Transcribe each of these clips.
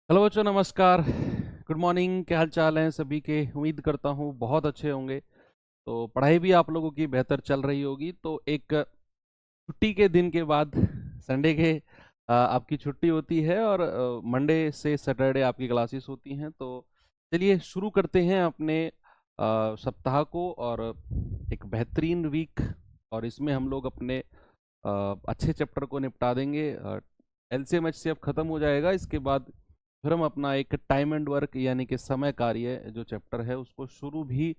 Hello बच्चों, नमस्कार। Good morning. क्या हाल चाल है सभी के? उम्मीद करता हूँ बहुत अच्छे होंगे। तो पढ़ाई भी आप लोगों की बेहतर चल रही होगी। तो एक छुट्टी के दिन के बाद संडे के आपकी छुट्टी होती है और मंडे से सैटरडे आपकी क्लासेस होती हैं। तो चलिए शुरू करते हैं अपने सप्ताह को और एक बेहतरीन वीक। और इसमें हम लोग अपने अच्छे चैप्टर को निपटा देंगे। एलसीएम एचसीएफ खत्म हो जाएगा, इसके बाद फिर हम अपना एक टाइम एंड वर्क यानी कि समय कार्य जो चैप्टर है उसको शुरू भी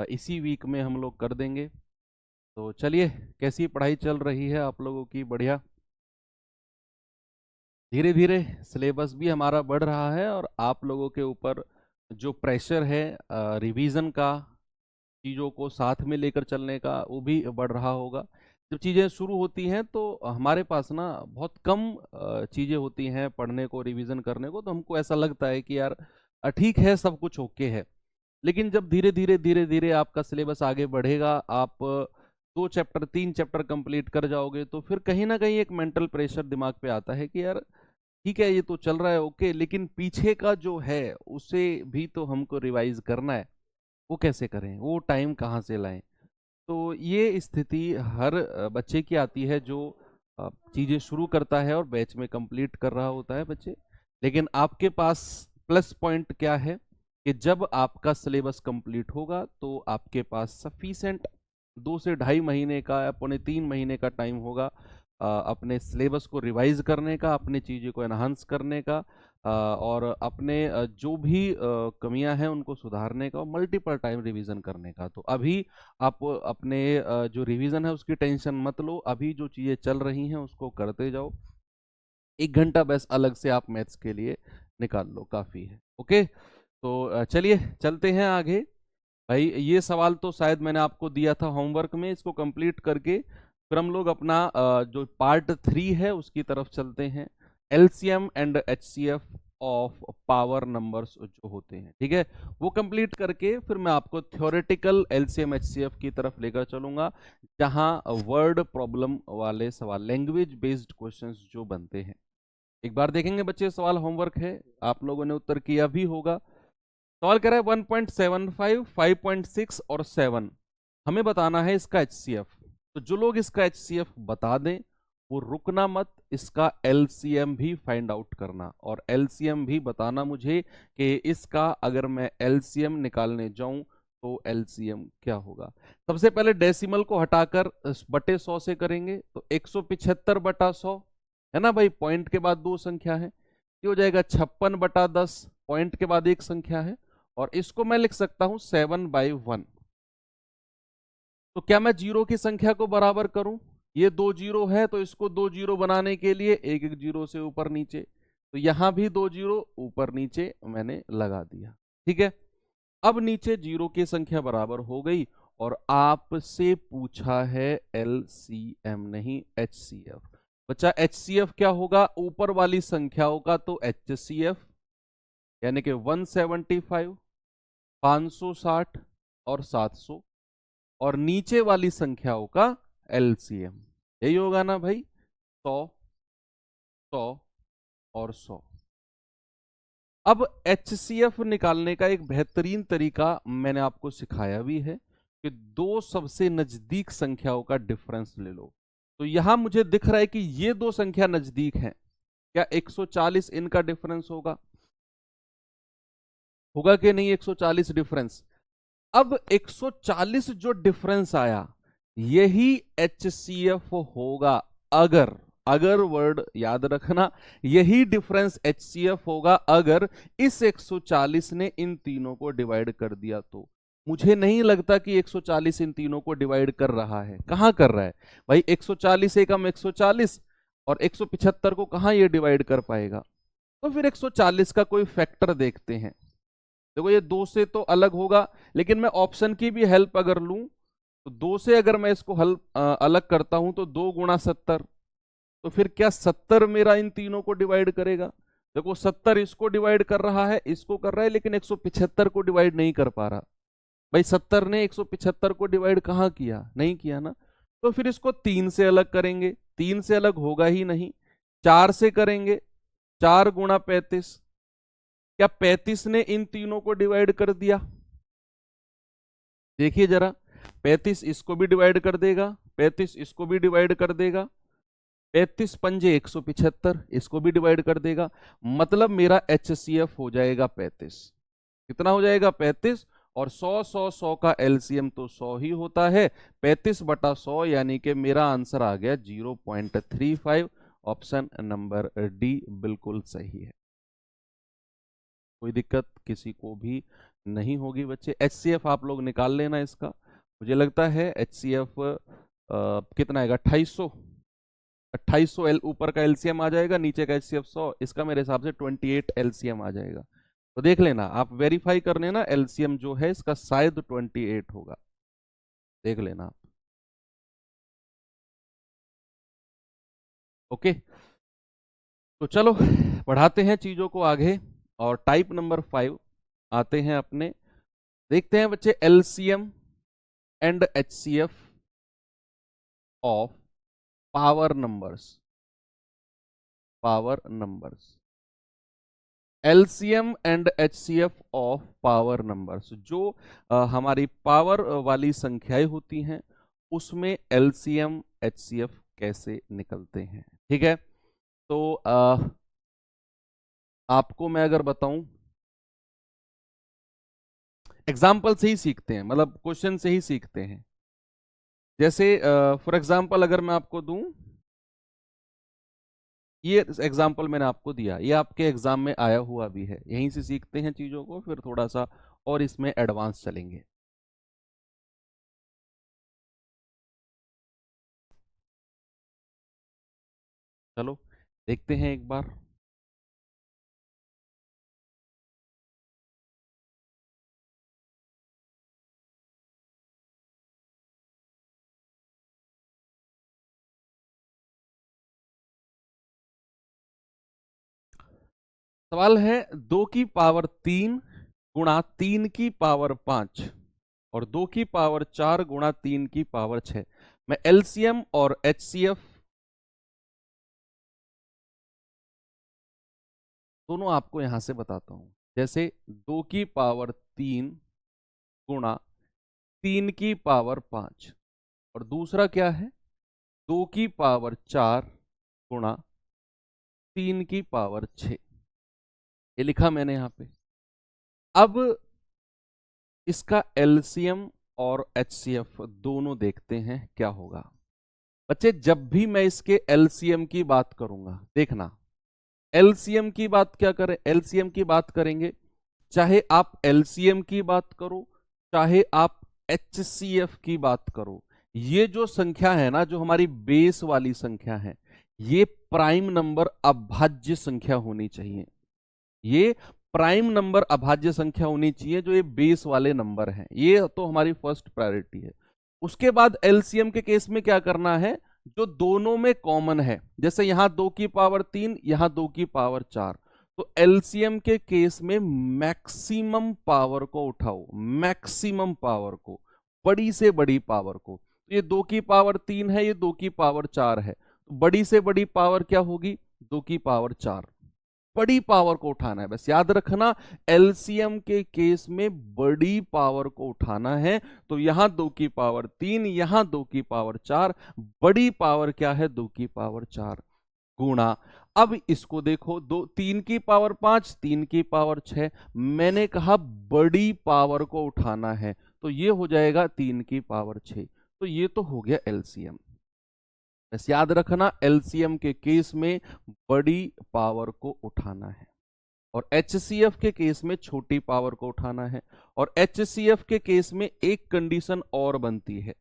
इसी वीक में हम लोग कर देंगे। तो चलिए, कैसी पढ़ाई चल रही है आप लोगों की? बढ़िया। धीरे धीरे सिलेबस भी हमारा बढ़ रहा है और आप लोगों के ऊपर जो प्रेशर है रिवीजन का, चीज़ों को साथ में लेकर चलने का, वो भी बढ़ रहा होगा। जब चीज़ें शुरू होती हैं तो हमारे पास ना बहुत कम चीज़ें होती हैं पढ़ने को, रिवीजन करने को। तो हमको ऐसा लगता है कि यार ठीक है, सब कुछ ओके है। लेकिन जब धीरे धीरे आपका सिलेबस आगे बढ़ेगा, आप 2 चैप्टर 3 चैप्टर कंप्लीट कर जाओगे, तो फिर कहीं ना कहीं एक मेंटल प्रेशर दिमाग पे आता है कि यार ठीक है, ये तो चल रहा है ओके, लेकिन पीछे का जो है उसे भी तो हमको रिवाइज करना है। वो कैसे करें, वो टाइम कहाँ से लाएं? तो ये स्थिति हर बच्चे की आती है जो चीज़ें शुरू करता है और बैच में कंप्लीट कर रहा होता है बच्चे। लेकिन आपके पास प्लस पॉइंट क्या है कि जब आपका सिलेबस कंप्लीट होगा तो आपके पास सफिशेंट 2 से ढाई महीने का या पौने 3 महीने का टाइम होगा अपने सिलेबस को रिवाइज करने का, अपने चीज़ों को एनहांस करने का, और अपने जो भी कमियां हैं उनको सुधारने का और मल्टीपल टाइम रिवीजन करने का। तो अभी आप अपने जो रिवीजन है उसकी टेंशन मत लो, अभी जो चीज़ें चल रही हैं उसको करते जाओ। 1 घंटा बस अलग से आप मैथ्स के लिए निकाल लो, काफ़ी है। ओके, तो चलिए चलते हैं आगे। भाई ये सवाल तो शायद मैंने आपको दिया था होमवर्क में, इसको कंप्लीट करके फिर हम लोग अपना जो पार्ट 3 है उसकी तरफ चलते हैं। LCM and HCF of power numbers जो होते हैं, ठीक है, वो कंप्लीट करके फिर मैं आपको थ्योरेटिकल एलसीएम एचसीएफ की तरफ लेकर चलूंगा, जहां वर्ड प्रॉब्लम वाले सवाल, लैंग्वेज बेस्ड क्वेश्चंस जो बनते हैं। एक बार देखेंगे बच्चे, सवाल होमवर्क है, आप लोगों ने उत्तर किया भी होगा। सवाल कह रहा है 1.75, 5.6 और 7, हमें बताना है इसका एचसीएफ। तो जो लोग इसका एचसीएफ बता दें वो रुकना मत, इसका एलसीएम भी फाइंड आउट करना और एलसीएम भी बताना मुझे कि इसका अगर मैं एलसीएम निकालने जाऊं तो एलसीएम क्या होगा। सबसे पहले डेसिमल को हटाकर बटे 100 से करेंगे, तो 175/100 है ना भाई। पॉइंट के बाद 2 संख्या है, ये हो जाएगा 56/10। पॉइंट के बाद 1 संख्या है और इसको मैं लिख सकता हूं 7/1। तो क्या मैं जीरो की संख्या को बराबर करूं? ये 2 जीरो है तो इसको 2 जीरो बनाने के लिए एक एक जीरो से ऊपर नीचे, तो यहां भी 2 जीरो ऊपर नीचे मैंने लगा दिया। ठीक है, अब नीचे जीरो की संख्या बराबर हो गई और आपसे पूछा है एलसीएम नहीं एचसीएफ। बच्चा एचसीएफ क्या होगा? ऊपर वाली संख्याओं का तो एचसीएफ यानी कि 175, 560 और 700, और नीचे वाली संख्याओं का एलसीएम यही होगा ना भाई, 100, 100 और 100। अब एचसीएफ निकालने का एक बेहतरीन तरीका मैंने आपको सिखाया भी है कि दो सबसे नजदीक संख्याओं का डिफरेंस ले लो। तो यहां मुझे दिख रहा है कि ये दो संख्या नजदीक हैं, क्या 140 इनका डिफरेंस होगा? होगा कि नहीं 140 डिफरेंस? अब 140 जो डिफरेंस आया यही एचसीएफ होगा। अगर अगर वर्ड याद रखना, यही डिफरेंस एचसीएफ होगा अगर इस 140 ने इन तीनों को डिवाइड कर दिया। तो मुझे नहीं लगता कि 140 इन तीनों को डिवाइड कर रहा है। कहां कर रहा है भाई? 140 एकम 140 और 175 को कहां ये डिवाइड कर पाएगा? तो फिर 140 का कोई फैक्टर देखते हैं। देखो ये 2 से तो अलग होगा, लेकिन मैं ऑप्शन की भी हेल्प अगर लूं तो 2 से अगर मैं इसको अलग करता हूं तो 2 × 70, तो फिर क्या 70 मेरा इन तीनों को डिवाइड करेगा? देखो 70 इसको डिवाइड कर रहा है, इसको कर रहा है, लेकिन 175 को डिवाइड नहीं कर पा रहा। भाई 70 ने 175 को डिवाइड कहाँ किया? नहीं किया ना। तो फिर इसको 3 से अलग करेंगे, 3 से अलग होगा ही नहीं। 4 से करेंगे, 4 × 35, क्या 35 ने इन तीनों को डिवाइड कर दिया? देखिए जरा, 35 इसको भी डिवाइड कर देगा, 35 इसको भी डिवाइड कर देगा, 35 पंजे 175 इसको भी डिवाइड कर देगा। मतलब मेरा HCF हो जाएगा 35। कितना हो जाएगा? 35। और 100 का एलसीएम तो 100 ही होता है, 35/100, यानी कि मेरा आंसर आ गया 0.35। ऑप्शन नंबर डी बिल्कुल सही है। कोई दिक्कत किसी को भी नहीं होगी बच्चे। HCF आप लोग निकाल लेना इसका। मुझे लगता है HCF कितना आएगा? 2800। 2800 ऊपर का एलसीएम आ जाएगा, नीचे का HCF 100, इसका मेरे हिसाब से 28 एलसीएम आ जाएगा। तो देख लेना, आप वेरीफाई कर लेना, एलसीएम जो है इसका शायद 28 होगा, देख लेना आप। ओके, तो चलो बढ़ाते हैं चीजों को आगे, और टाइप नंबर 5 आते हैं अपने। देखते हैं बच्चे, LCM and HCF of power numbers. Power numbers, LCM and HCF of power numbers. जो हमारी पावर वाली संख्याएं होती हैं उसमें LCM HCF कैसे निकलते हैं। ठीक है, तो आपको मैं अगर बताऊं, एग्जाम्पल से ही सीखते हैं, मतलब क्वेश्चन से ही सीखते हैं। जैसे फॉर एग्जाम्पल अगर मैं आपको दूं, ये एग्जाम्पल मैंने आपको दिया, ये आपके एग्जाम में आया हुआ भी है, यहीं से सीखते हैं चीजों को, फिर थोड़ा सा और इसमें एडवांस चलेंगे। चलो देखते हैं एक बार। सवाल है, 2 की पावर 3 गुणा 3 की पावर 5 और 2 की पावर 4 गुणा 3 की पावर 6। मैं एलसीएम और HCF दोनों आपको यहां से बताता हूं। जैसे 2 की पावर 3 गुणा 3 की पावर 5, और दूसरा क्या है? 2 की पावर 4 गुणा 3 की पावर 6। ये लिखा मैंने यहां पे। अब इसका एलसीएम और HCF दोनों देखते हैं क्या होगा। बच्चे जब भी मैं इसके एलसीएम की बात करूंगा, देखना, एलसीएम की बात क्या करें, एलसीएम की बात करेंगे, चाहे आप एलसीएम की बात करो, चाहे आप HCF की बात करो, ये जो संख्या है ना, जो हमारी बेस वाली संख्या है, ये प्राइम नंबर अभाज्य संख्या होनी चाहिए। ये प्राइम नंबर अभाज्य संख्या होनी चाहिए, जो ये बेस वाले नंबर हैं। ये तो हमारी फर्स्ट प्रायोरिटी है। उसके बाद एलसीएम के केस में क्या करना है? जो दोनों में कॉमन है, जैसे यहां 2 की पावर 3, यहां 2 की पावर 4, तो एलसीएम के केस में मैक्सिमम पावर को उठाओ, मैक्सिमम पावर को, बड़ी से बड़ी पावर को। तो ये 2 की पावर 3 है, ये 2 की पावर 4 है, तो बड़ी से बड़ी पावर क्या होगी? 2 की पावर 4। बड़ी पावर को उठाना है, बस याद रखना, एलसीएम के केस में बड़ी पावर को उठाना है। तो यहां 2 की पावर 3, यहां 2 की पावर 4, बड़ी पावर क्या है? 2 की पावर 4 गुणा। अब इसको देखो, 3 की पावर 5, 3 की पावर 6, मैंने कहा बड़ी पावर को उठाना है, तो ये हो जाएगा 3 की पावर 6। तो ये तो हो गया एलसीएम। बस याद रखना, एलसीएम के केस में बड़ी पावर को उठाना है, और HCF के केस में छोटी पावर को उठाना है। और HCF के केस में एक कंडीशन और बनती है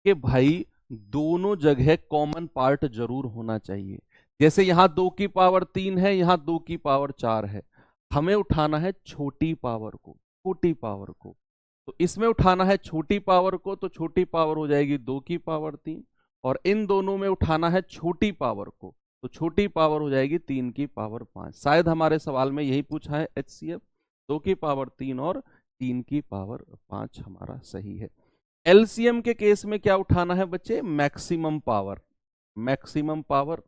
कि भाई दोनों जगह कॉमन पार्ट जरूर होना चाहिए। जैसे यहां 2 की पावर 3 है, यहां 2 की पावर 4 है, हमें उठाना है छोटी पावर को, छोटी पावर को। तो इसमें उठाना है छोटी पावर को, तो छोटी पावर हो जाएगी 2 की पावर 3, और इन दोनों में उठाना है छोटी पावर को, तो छोटी पावर हो जाएगी 3 की पावर 5। शायद हमारे सवाल में यही पूछा है HCF। 2 की पावर 3 और 3 की पावर 5 हमारा सही है। एलसीएम के केस में क्या उठाना है बच्चे? Maximum power, maximum power.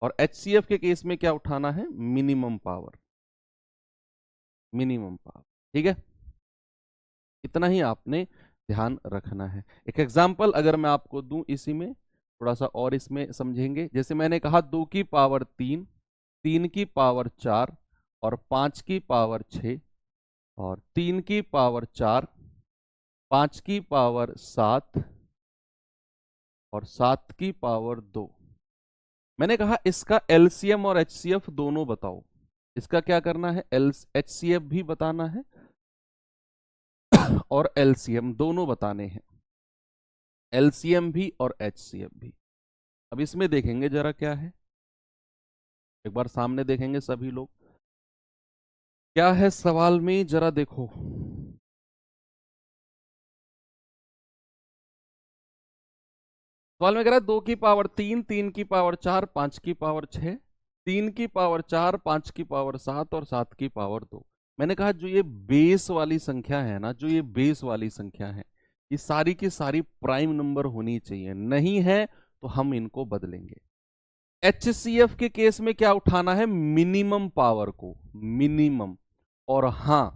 और HCF के केस में क्या उठाना है? Minimum power. Minimum power. ठीक है, इतना ही आपने ध्यान रखना है। एक एग्जाम्पल अगर मैं आपको दूं इसी में, थोड़ा सा और इसमें समझेंगे। जैसे मैंने कहा 2 की पावर 3, 3 की पावर 4 और 5 की पावर 6 और 3 की पावर 4, 5 की पावर 7 और 7 की पावर 2। मैंने कहा इसका एलसीएम और एचसीएफ दोनों बताओ। इसका क्या करना है, एचसीएफ भी बताना है और एलसीएम दोनों बताने हैं, एलसीएम भी और एचसीएफ भी। अब इसमें देखेंगे जरा क्या है, एक बार सामने देखेंगे सभी लोग, क्या है सवाल में जरा देखो। सवाल में कह रहा है 2 की पावर 3, 3 की पावर 4, 5 की पावर 6, 3 की पावर 4, 5 की पावर 7 और 7 की पावर 2। मैंने कहा जो ये बेस वाली संख्या है ना, जो ये बेस वाली संख्या है, ये सारी की सारी प्राइम नंबर होनी चाहिए, नहीं है तो हम इनको बदलेंगे। एचसीएफ के केस में क्या उठाना है, मिनिमम पावर को, मिनिमम। और हां,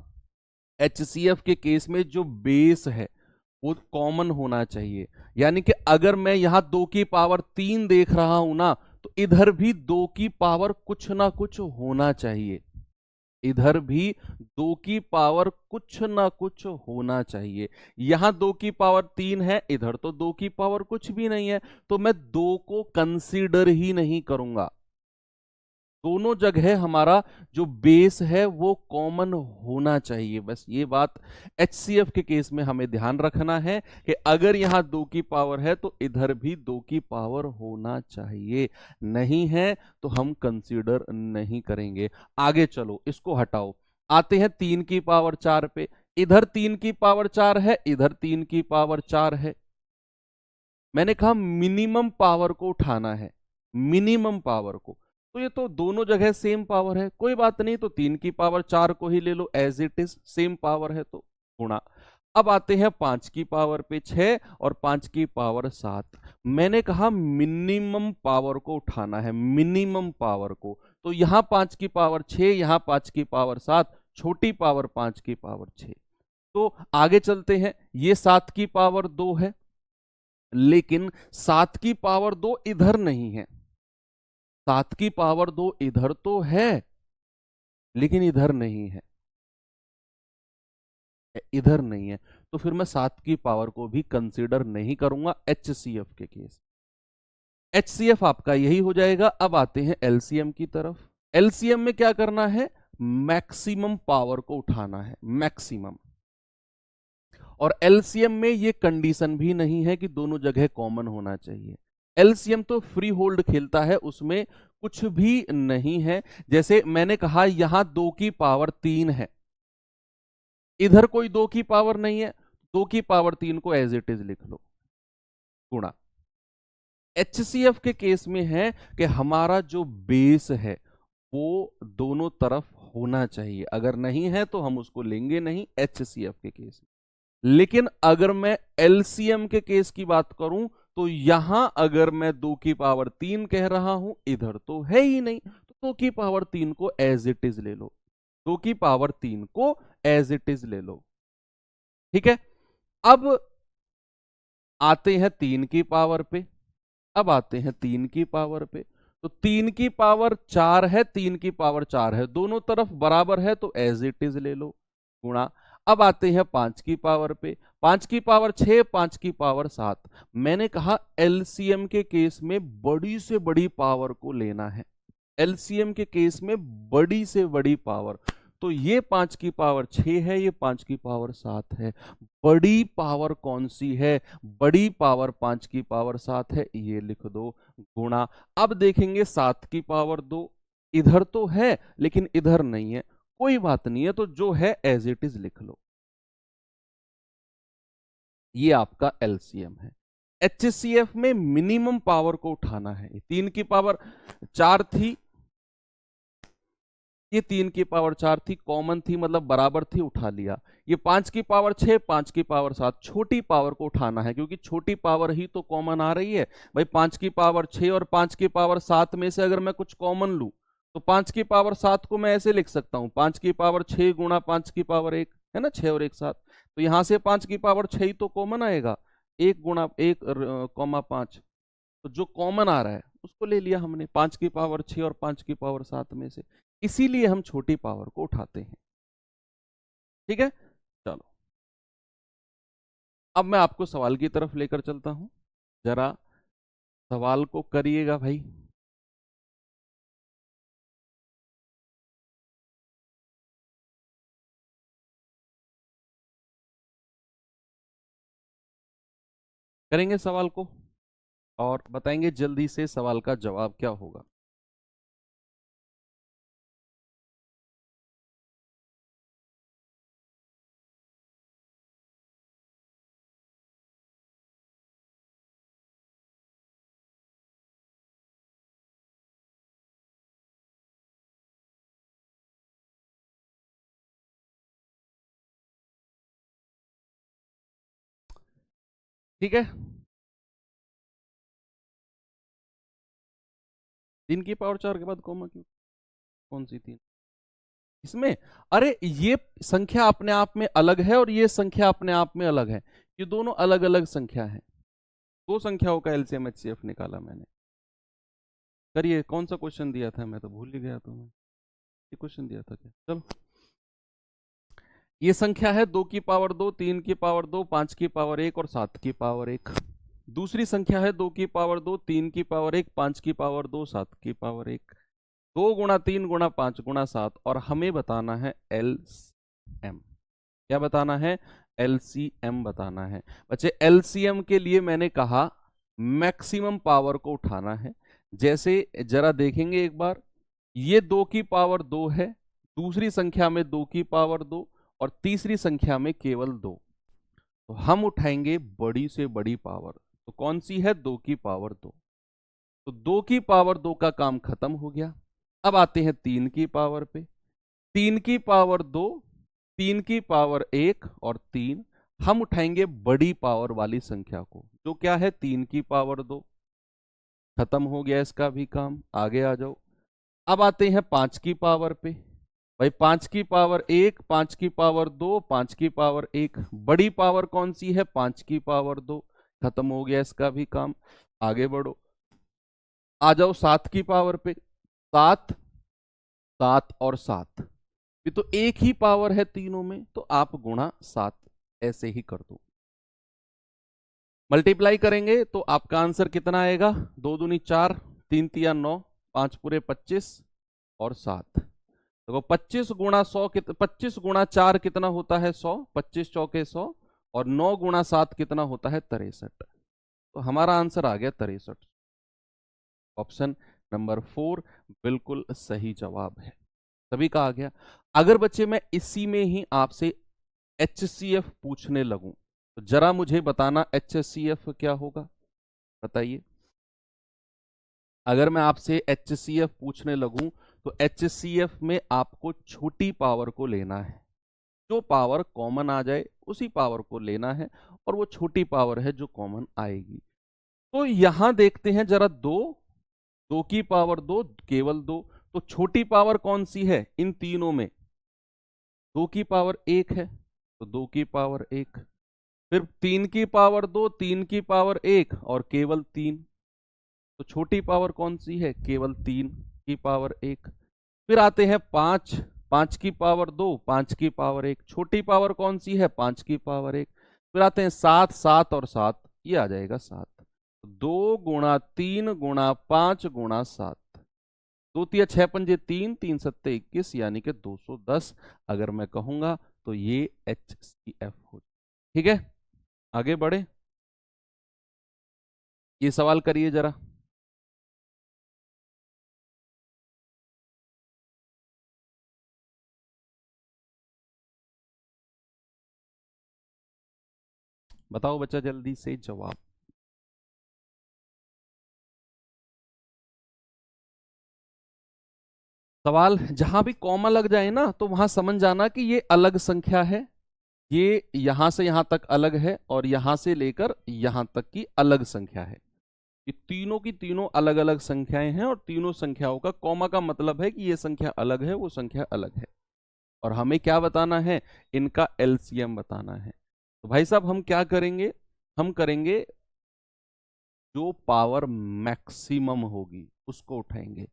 एचसीएफ के केस में जो बेस है वो कॉमन होना चाहिए। यानी कि अगर मैं यहां 2 की पावर 3 देख रहा हूं ना, तो इधर भी 2 की पावर कुछ ना कुछ होना चाहिए, इधर भी 2 की पावर कुछ ना कुछ होना चाहिए। यहां 2 की पावर 3 है, इधर तो 2 की पावर कुछ भी नहीं है, तो मैं 2 को कंसीडर ही नहीं करूंगा। दोनों जगह हमारा जो बेस है वो कॉमन होना चाहिए। बस ये बात एचसीएफ के केस में हमें ध्यान रखना है कि अगर यहां 2 की पावर है तो इधर भी 2 की पावर होना चाहिए, नहीं है तो हम कंसीडर नहीं करेंगे। आगे चलो, इसको हटाओ, आते हैं 3 की पावर 4 पे। इधर 3 की पावर 4 है, इधर 3 की पावर 4 है। मैंने कहा मिनिमम पावर को उठाना है, मिनिमम पावर को, तो ये तो दोनों जगह सेम पावर है, कोई बात नहीं, तो 3 की पावर 4 को ही ले लो as it is, same power है तो गुणा। अब आते हैं 5 की पावर पे 6 और 5 की पावर 7। मैंने कहा मिनिमम पावर को उठाना है, मिनिमम पावर को, तो यहां 5 की पावर 6, यहां 5 की पावर 7, छोटी पावर 5 की पावर 6। तो आगे चलते हैं, ये 7 की पावर 2 है, लेकिन 7 की पावर 2 इधर नहीं है, 7 की पावर 2 इधर तो है लेकिन इधर नहीं है, इधर नहीं है, तो फिर मैं 7 की पावर को भी कंसीडर नहीं करूंगा एचसीएफ के केस। एचसीएफ आपका यही हो जाएगा। अब आते हैं एलसीएम की तरफ। एलसीएम में क्या करना है, मैक्सिमम पावर को उठाना है, मैक्सिमम। और एलसीएम में ये कंडीशन भी नहीं है कि दोनों जगह कॉमन होना चाहिए। एलसीएम तो फ्री होल्ड खेलता है, उसमें कुछ भी नहीं है। जैसे मैंने कहा यहां 2 की पावर 3 है, इधर कोई 2 की पावर नहीं है, 2 की पावर 3 को एज इट इज लिख लो, गुणा। एचसीएफ के केस में है कि हमारा जो बेस है वो दोनों तरफ होना चाहिए, अगर नहीं है तो हम उसको लेंगे नहीं एचसीएफ के केस में। लेकिन अगर मैं एलसीएम के केस की बात करूं तो यहां अगर मैं 2 की पावर 3 कह रहा हूं, इधर तो है ही नहीं, तो 2 की पावर 3 को एज इट इज ले लो, 2 की पावर 3 को एज इट इज ले लो। ठीक है, अब आते हैं 3 की पावर पे, अब आते हैं 3 की पावर पे। तो 3 की पावर 4 है, 3 की पावर 4 है, दोनों तरफ बराबर है तो एज इट इज ले लो, गुणा। अब आते हैं 5 की पावर पे, 5 की पावर 6, 5 की पावर 7। मैंने कहा एलसीएम के केस में बड़ी से बड़ी पावर को लेना है, एलसीएम के केस में बड़ी से बड़ी पावर, तो ये 5 की पावर 6 है, ये 5 की पावर 7 है। बड़ी पावर कौन सी है, बड़ी पावर 5 की पावर 7 है, ये लिख दो, गुणा। अब देखेंगे 7 की पावर 2, इधर तो है लेकिन इधर नहीं है, कोई बात नहीं है, तो जो है एज इट इज लिख लो। ये आपका एलसीएम है। एचसीएफ में मिनिमम पावर को उठाना है। 3 की पावर 4 थी, ये 3 की पावर 4 थी, कॉमन थी मतलब बराबर थी, उठा लिया। ये 5 की पावर 6, 5 की पावर 7, छोटी पावर को उठाना है क्योंकि छोटी पावर ही तो कॉमन आ रही है भाई। 5 की पावर 6 और 5 की पावर 7 में से अगर मैं कुछ कॉमन लूं तो 5 की पावर 7 को मैं ऐसे लिख सकता हूँ, 5 की पावर 6 गुणा 5 की पावर 1, है ना, 6 और 1 7। तो यहां से 5 की पावर 6 तो कॉमन आएगा, 1 गुणा 1 कॉमा 5, तो जो कॉमन आ रहा है उसको ले लिया हमने, 5 की पावर 6 और 5 की पावर 7 में से, इसीलिए हम छोटी पावर को उठाते हैं। ठीक है, चलो अब मैं आपको सवाल की तरफ लेकर चलता हूं, जरा सवाल को करिएगा भाई। करेंगे सवाल को और बताएंगे जल्दी से सवाल का जवाब क्या होगा। ठीक है, 3 की पावर 4 के बाद कॉमा क्यों, कौन सी 3 इसमें? अरे ये संख्या अपने आप में अलग है और ये संख्या अपने आप में अलग है, ये दोनों अलग अलग संख्या है। दो संख्याओं का एलसीएम एचसीएफ निकाला मैंने। करिए, कौन सा क्वेश्चन दिया था, मैं तो भूल ही गया तुम्हें, ये क्वेश्चन दिया था क्या? चलो, ये संख्या है 2 की पावर 2, 3 की पावर 2, 5 की पावर 1 और 7 की पावर 1। दूसरी संख्या है 2 की पावर 2, 3 की पावर 1, 5 की पावर 2, 7 की पावर 1। 2 गुणा 3 गुणा 5 गुणा 7, और हमें बताना है एलसीएम। क्या बताना है? एलसीएम बताना है। बच्चे एलसीएम के लिए मैंने कहा मैक्सिमम पावर को उठाना है। जैसे जरा देखेंगे एक बार, ये 2 की पावर 2 है, दूसरी संख्या में 2 की पावर 2 और तीसरी संख्या में केवल 2, तो हम उठाएंगे बड़ी से बड़ी पावर। तो कौन सी है? 2 की पावर 2। तो 2 की पावर 2 का काम खत्म हो गया। अब आते हैं 3 की पावर पे। 3 की पावर 2, 3 की पावर 1 और 3, हम उठाएंगे बड़ी पावर वाली संख्या को, जो क्या है 3 की पावर 2। खत्म हो गया इसका भी काम, आगे आ जाओ। अब आते हैं 5 की पावर पे। भाई 5 की पावर 1, 5 की पावर 2, 5 की पावर 1, बड़ी पावर कौन सी है? 5 की पावर 2। खत्म हो गया इसका भी काम, आगे बढ़ो। आ जाओ 7 की पावर पे। 7, 7 और 7, ये तो एक ही पावर है तीनों में, तो आप गुणा 7 ऐसे ही कर दो। मल्टीप्लाई करेंगे तो आपका आंसर कितना आएगा? 2 दूनी 4, 3 तिया 9, 5 पूरे 25 और 7। देखो 25 गुणा 100 25 गुणा 4 कितना होता है? 100, 25 चौके 100, और 9 गुणा 7 कितना होता है? 63। तो हमारा आंसर आ गया 63। ऑप्शन नंबर 4 बिल्कुल सही जवाब है। सभी का आ गया। अगर बच्चे मैं इसी में ही आपसे HCF पूछने लगूं, तो जरा मुझे बताना HCF क्या होगा, बताइए। अगर मैं आपसे HCF पूछने लगूं, तो HCF में आपको छोटी पावर को लेना है, जो पावर कॉमन आ जाए उसी पावर को लेना है, और वो छोटी पावर है जो कॉमन आएगी। तो यहां देखते हैं जरा, 2 की पावर 2 केवल 2, तो छोटी पावर कौन सी है इन तीनों में? 2 की पावर 1 है, तो 2 की पावर 1। फिर 3 की पावर 2, 3 की पावर 1 और केवल 3, तो छोटी पावर कौन सी है? केवल 3 की पावर 1। फिर आते हैं 5, 5 की पावर 2, 5 की पावर 1, छोटी पावर कौन सी है? 5 की पावर 1। फिर आते हैं 7, 7 और 7, ये आ जाएगा 7। 2 गुणा 3 गुणा 5 गुणा 7, 2 तिया 6 पंजे 3, 3 सत्ते 21, यानी कि 210 अगर मैं कहूंगा तो ये HCF हो। ठीक है, आगे बढ़े, ये सवाल करिए जरा। बताओ बच्चा जल्दी से जवाब। सवाल जहां भी कॉमा लग जाए ना, तो वहां समझ जाना कि ये अलग संख्या है, ये यहां से यहां तक अलग है, और यहां से लेकर यहां तक की अलग संख्या है। ये तीनों की तीनों अलग अलग संख्याएं हैं और तीनों संख्याओं का कॉमा का मतलब है कि ये संख्या अलग है, वो संख्या अलग है, और हमें क्या बताना है, इनका एलसीएम बताना है। तो भाई साहब हम क्या करेंगे, हम करेंगे जो पावर मैक्सिमम होगी उसको उठाएंगे।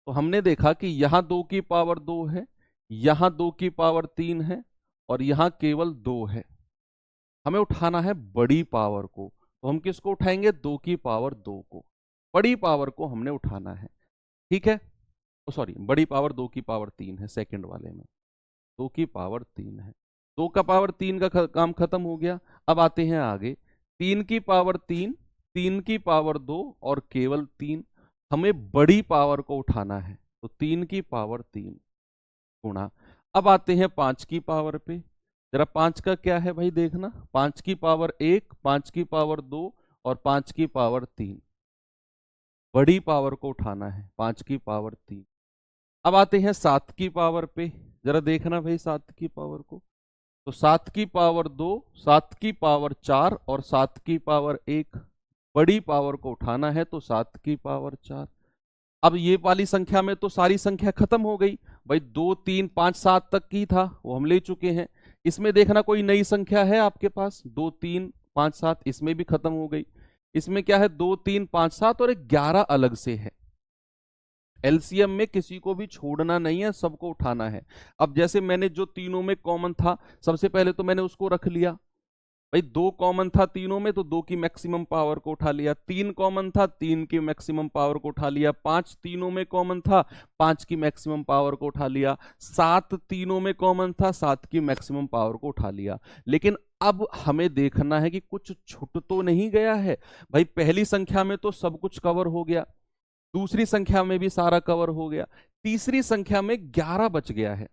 तो हमने देखा कि यहां 2 की पावर 2 है, यहां 2 की पावर 3 है, और यहां केवल 2 है। हमें उठाना है बड़ी पावर को, तो हम किसको उठाएंगे, 2 की पावर 2 को, बड़ी पावर को हमने उठाना है। ठीक है, सॉरी, बड़ी पावर 2 की पावर 3 है, सेकंड वाले में 2 की पावर 3 है। 2 का पावर 3 का काम खत्म हो गया। अब आते हैं आगे, 3 की पावर 3, 3 की पावर 2 और केवल 3। हमें बड़ी पावर को उठाना है, तो 3 की पावर 3 गुणा। अब आते हैं 5 की पावर पे, जरा 5 का क्या है भाई देखना, 5 की पावर 1, 5 की पावर 2 और 5 की पावर 3। बड़ी पावर को उठाना है, 5 की पावर 3। अब आते हैं 7 की पावर पे, जरा देखना भाई 7 की पावर को, तो 7 की पावर 2, 7 की पावर 4 और 7 की पावर 1। बड़ी पावर को उठाना है, तो 7 की पावर 4। अब ये वाली संख्या में तो सारी संख्या खत्म हो गई भाई, 2 3 5 7 तक की था वो हम ले चुके हैं। इसमें देखना कोई नई संख्या है आपके पास, 2 3 5 7, इसमें भी खत्म हो गई। इसमें क्या है, 2 3 5 7 और 11 अलग से है। एलसीएम में किसी को भी छोड़ना नहीं है, सबको उठाना है। अब जैसे मैंने जो तीनों में कॉमन था, सबसे पहले तो मैंने उसको रख लिया भाई, 2 कॉमन था तीनों में, तो 2 की मैक्सिमम पावर को उठा लिया। 3 कॉमन था, 3 की मैक्सिमम पावर को उठा लिया। 5 तीनों में कॉमन था, 5 की मैक्सिमम पावर को उठा लिया। 7 तीनों में कॉमन था, 7 की मैक्सिमम पावर को उठा लिया। लेकिन अब हमें देखना है कि कुछ छूट तो नहीं गया है भाई। पहली संख्या में तो सब कुछ कवर हो गया, दूसरी संख्या में भी सारा कवर हो गया, तीसरी संख्या में 11 बच गया है,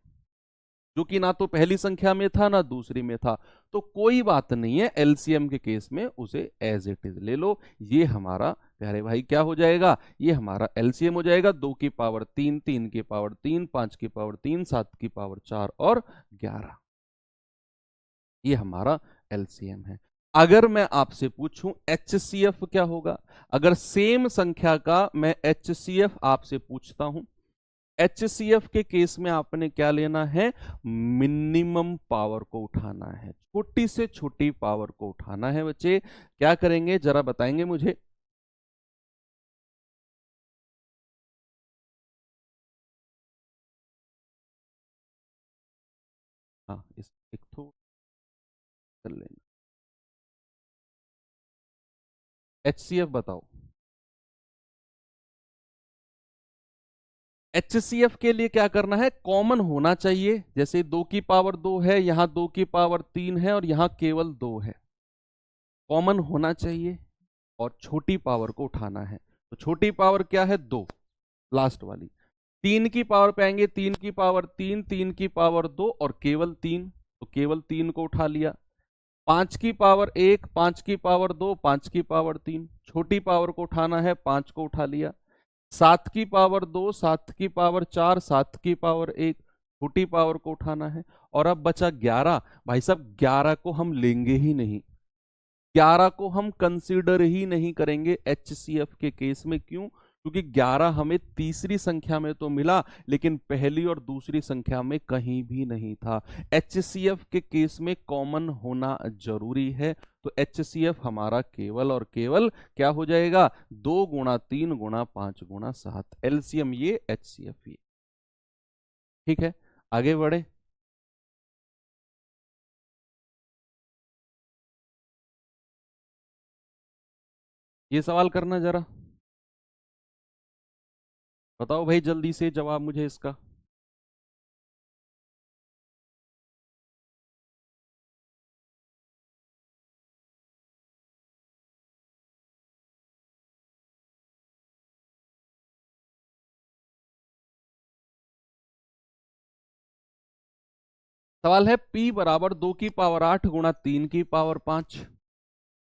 जो कि ना तो पहली संख्या में था ना दूसरी में था। तो कोई बात नहीं है, एलसीएम के केस में उसे एज इट इज ले लो। ये हमारा प्यारे भाई क्या हो जाएगा, ये हमारा एलसीएम हो जाएगा। 2 की पावर 3, 3 की पावर 3, 5 की पावर 3, 7 की पावर 4 और 11। ये हमारा एलसीएम है। अगर मैं आपसे पूछूं एचसीएफ क्या होगा, अगर सेम संख्या का मैं एचसीएफ आपसे पूछता हूं, एचसीएफ के केस में आपने क्या लेना है, मिनिमम पावर को उठाना है, छोटी से छोटी पावर को उठाना है। बच्चे क्या करेंगे जरा बताएंगे मुझे। हाँ, इस एक तो कर लेंगे। एचसीएफ बताओ। एचसीएफ के लिए क्या करना है, कॉमन होना चाहिए। जैसे 2 की पावर 2 है, यहां 2 की पावर 3 है और यहां केवल 2 है, कॉमन होना चाहिए और छोटी पावर को उठाना है। तो छोटी पावर क्या है, 2, लास्ट वाली। 3 की पावर पे आएंगे, 3 की पावर 3, 3 की पावर 2 और केवल 3, तो केवल 3 को उठा लिया। 5 की पावर 1, 5 की पावर 2, 5 की पावर 3, छोटी पावर को उठाना है, 5 को उठा लिया। 7 की पावर 2, 7 की पावर 4, 7 की पावर 1, छोटी पावर को उठाना है। और अब बचा 11। भाई साहब 11 को हम लेंगे ही नहीं, 11 को हम कंसीडर ही नहीं करेंगे एचसीएफ के केस में। क्यों, क्योंकि 11 हमें तीसरी संख्या में तो मिला, लेकिन पहली और दूसरी संख्या में कहीं भी नहीं था। एचसीएफ के केस में कॉमन होना जरूरी है। तो एचसीएफ हमारा केवल और केवल क्या हो जाएगा, 2 गुणा 3 गुणा 5 गुणा 7। एलसीएम ये, एचसीएफ ये। ठीक है, आगे बढ़े। ये सवाल करना जरा, बताओ भाई जल्दी से जवाब मुझे इसका। सवाल है P बराबर 2 की पावर 8 गुणा 3 की पावर 5,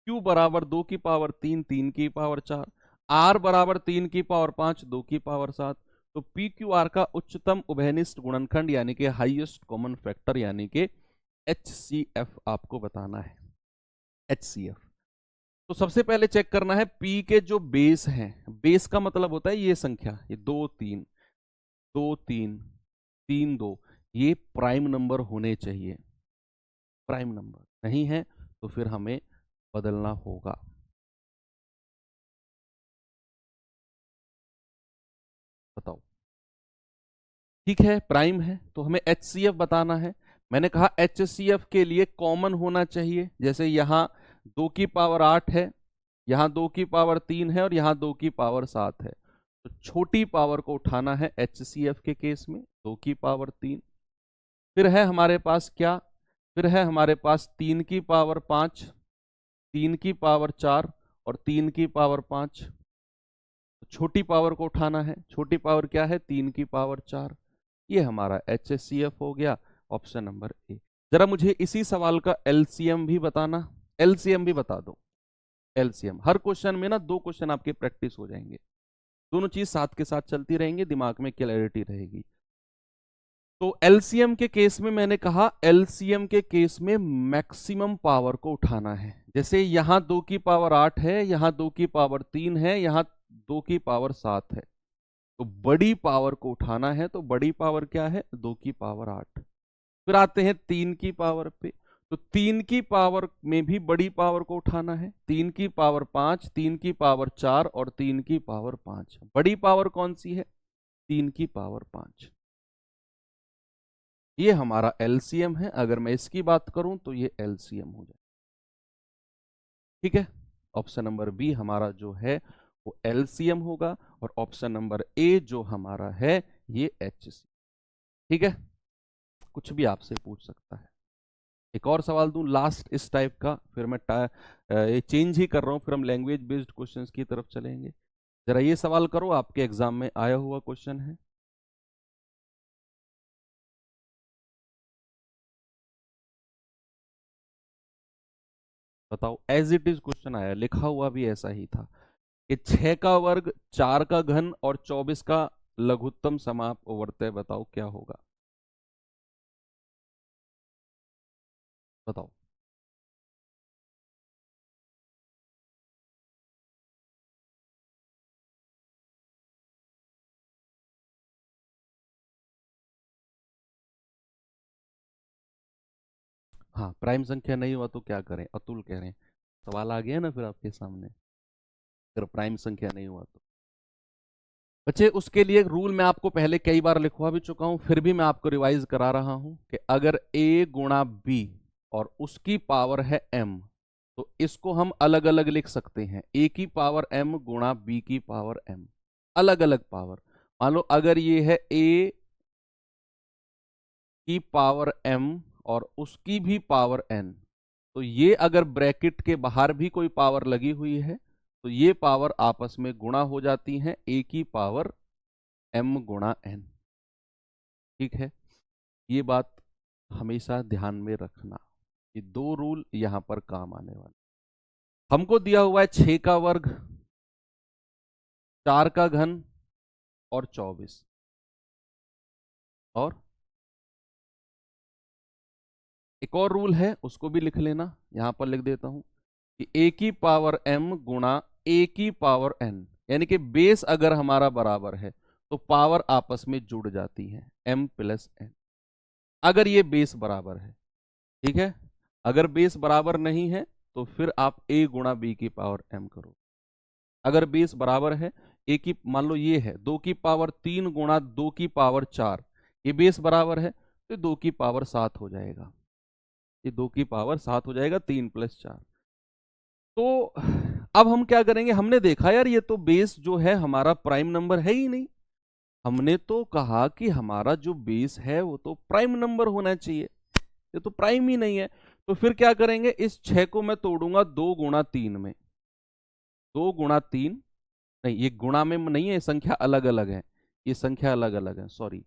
Q बराबर 2 की पावर 3, 3 की पावर 4, R बराबर 3 की पावर 5, 2 की पावर 7। तो पी क्यू आर का उच्चतम उभयनिष्ठ गुणनखंड यानी कि हाईएस्ट कॉमन फैक्टर यानी कि एच सी एफ आपको बताना है। एच सी एफ तो सबसे पहले चेक करना है पी के जो बेस हैं, बेस का मतलब होता है ये संख्या, ये 2 3 2 3 3 2, ये प्राइम नंबर होने चाहिए। प्राइम नंबर नहीं है तो फिर हमें बदलना होगा। बताओ। ठीक है, प्राइम है तो हमें HCF बताना है। मैंने कहा HCF के लिए कॉमन होना चाहिए, जैसे यहां 2 की पावर 8 है, यहां 2 की पावर 3 है और यहां 2 की पावर 7 है। तो छोटी पावर को उठाना है HCF के केस में, 2 की पावर 3। फिर है हमारे पास क्या, फिर है हमारे पास 3 की पावर 5, 3 की पावर 4 और 3 की पावर 5। तो छोटी पावर को उठाना है, छोटी पावर क्या है, 3 की पावर 4। ये हमारा HCF हो गया, ऑप्शन नंबर ए। जरा मुझे इसी सवाल का LCM भी बताना, LCM भी बता दो। LCM हर क्वेश्चन में ना 2 क्वेश्चन आपके प्रैक्टिस हो जाएंगे, दोनों चीज साथ के साथ चलती रहेंगी, दिमाग में क्लैरिटी रहेगी। तो LCM के केस में मैंने कहा, LCM के केस में मैक्सिमम पावर को उठाना है। जैसे यहां 2 की पावर 8 है, यहां 2 की पावर 3 है, यहां 2 की पावर 7 है। तो बड़ी पावर को उठाना है, तो बड़ी पावर क्या है, 2 की पावर 8। फिर आते हैं 3 की पावर पे, तो 3 की पावर में भी बड़ी पावर को उठाना है, 3 की पावर 5, 3 की पावर 4 और 3 की पावर 5। बड़ी पावर कौन सी है, 3 की पावर 5। ये हमारा LCM है। अगर मैं इसकी बात करूं तो ये LCM हो जाए। ठीक है, ऑप्शन नंबर बी हमारा जो है वो LCM होगा, और ऑप्शन नंबर ए जो हमारा है ये HC। ठीक है, कुछ भी आपसे पूछ सकता है। एक और सवाल दूं लास्ट इस टाइप का, फिर मैं ये चेंज ही कर रहा हूं, फिर हम लैंग्वेज बेस्ड क्वेश्चंस की तरफ चलेंगे। जरा ये सवाल करो, आपके एग्जाम में आया हुआ क्वेश्चन है। बताओ, एज इट इज क्वेश्चन आया, लिखा हुआ भी ऐसा ही था कि 6 का वर्ग, 4 का घन और 24 का लघुत्तम समापवर्त्य बताओ क्या होगा। बताओ। हाँ, प्राइम संख्या नहीं हुआ तो क्या करें, अतुल कह रहे हैं। सवाल आ गया ना फिर आपके सामने, अगर प्राइम संख्या नहीं हुआ तो। बच्चे उसके लिए रूल मैं आपको पहले कई बार लिखवा भी चुका हूं, फिर भी मैं आपको रिवाइज करा रहा हूं कि अगर a गुणा b और उसकी पावर है m, तो इसको हम अलग अलग लिख सकते हैं, a की पावर m गुणा b की पावर m, अलग अलग पावर। मान लो अगर ये है a की पावर m और उसकी भी पावर n, तो ये अगर ब्रैकेट के बाहर भी कोई पावर लगी हुई है तो ये पावर आपस में गुणा हो जाती हैं, a की पावर m गुणा n। ठीक है, ये बात हमेशा ध्यान में रखना, ये 2 रूल यहां पर काम आने वाले। हमको दिया हुआ है 6 का वर्ग, 4 का घन और 24, और एक और रूल है उसको भी लिख लेना, यहां पर लिख देता हूं कि a की पावर m गुणा a की पावर n, यानी कि बेस अगर हमारा बराबर है तो पावर आपस में जुड़ जाती है, m प्लस n, अगर ये बेस बराबर है। ठीक है, अगर बेस बराबर नहीं है तो फिर आप a गुणा b की पावर m करो। अगर बेस बराबर है, a की मान लो ये है 2 की पावर 3 गुणा 2 की पावर 4, ये बेस बराबर है तो 2 की पावर 7 हो जाएगा, ये 2 की पावर 7 हो जाएगा, 3 प्लस 4। तो अब हम क्या करेंगे, हमने देखा यार ये तो बेस जो है हमारा प्राइम नंबर है ही नहीं, हमने तो कहा कि हमारा जो बेस है वो तो प्राइम नंबर होना चाहिए, ये तो प्राइम ही नहीं है। तो फिर क्या करेंगे, इस 6 को मैं तोड़ूंगा 2 गुणा 3 में, 2 गुणा 3, नहीं ये गुणा में नहीं है, संख्या अलग अलग है, ये संख्या अलग अलग है, सॉरी।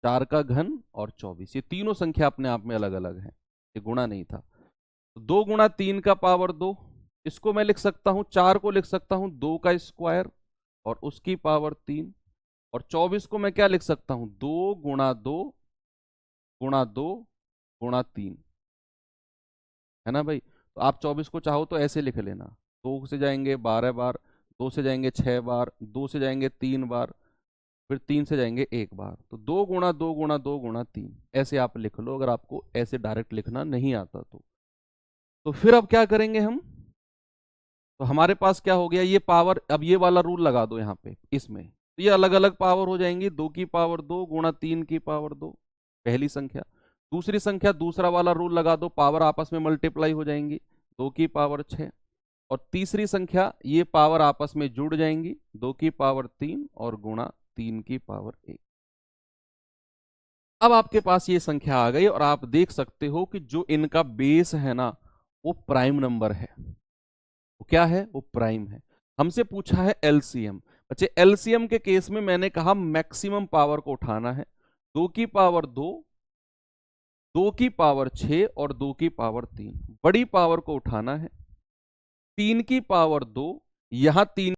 4 का घन और 24, ये तीनों संख्या अपने आप में अलग अलग है, ये गुणा नहीं था। 2 गुणा 3 का पावर 2, इसको मैं लिख सकता हूं, 4 को लिख सकता हूं 2 का स्क्वायर और उसकी पावर 3, और 24 को मैं क्या लिख सकता हूं, 2 गुणा 2 गुणा 2 गुणा 3, है ना भाई। तो आप 24 को चाहो तो ऐसे लिख लेना, 2 से जाएंगे 12 बार, 2 से जाएंगे 6 बार, 2 से जाएंगे 3 बार, फिर 3 से जाएंगे 1 बार। तो 2 गुणा 2 गुणा 2 गुणा 3 ऐसे आप लिख लो, अगर आपको ऐसे डायरेक्ट लिखना नहीं आता तो फिर अब क्या करेंगे हम, तो हमारे पास क्या हो गया, ये पावर, अब ये वाला रूल लगा दो यहाँ पे इसमें, तो ये अलग अलग पावर हो जाएंगी, 2 की पावर 2 गुणा 3 की पावर 2, पहली संख्या। दूसरी संख्या, दूसरा वाला रूल लगा दो, पावर आपस में मल्टीप्लाई हो जाएंगी, 2 की पावर 6। और तीसरी संख्या, ये पावर आपस में जुड़ जाएंगी, 2 की पावर 3 और गुणा 3 की पावर 1। अब आपके पास ये संख्या आ गई और आप देख सकते हो कि जो इनका बेस है ना, वो प्राइम नंबर है। वो क्या है, वो प्राइम है। हमसे पूछा है एलसीएम। बच्चे एलसीएम के केस में मैंने कहा मैक्सिमम पावर को उठाना है, 2 की पावर 2, 2 की पावर 6 और 2 की पावर 3। बड़ी पावर को उठाना है, 3 की पावर 2, यहां 3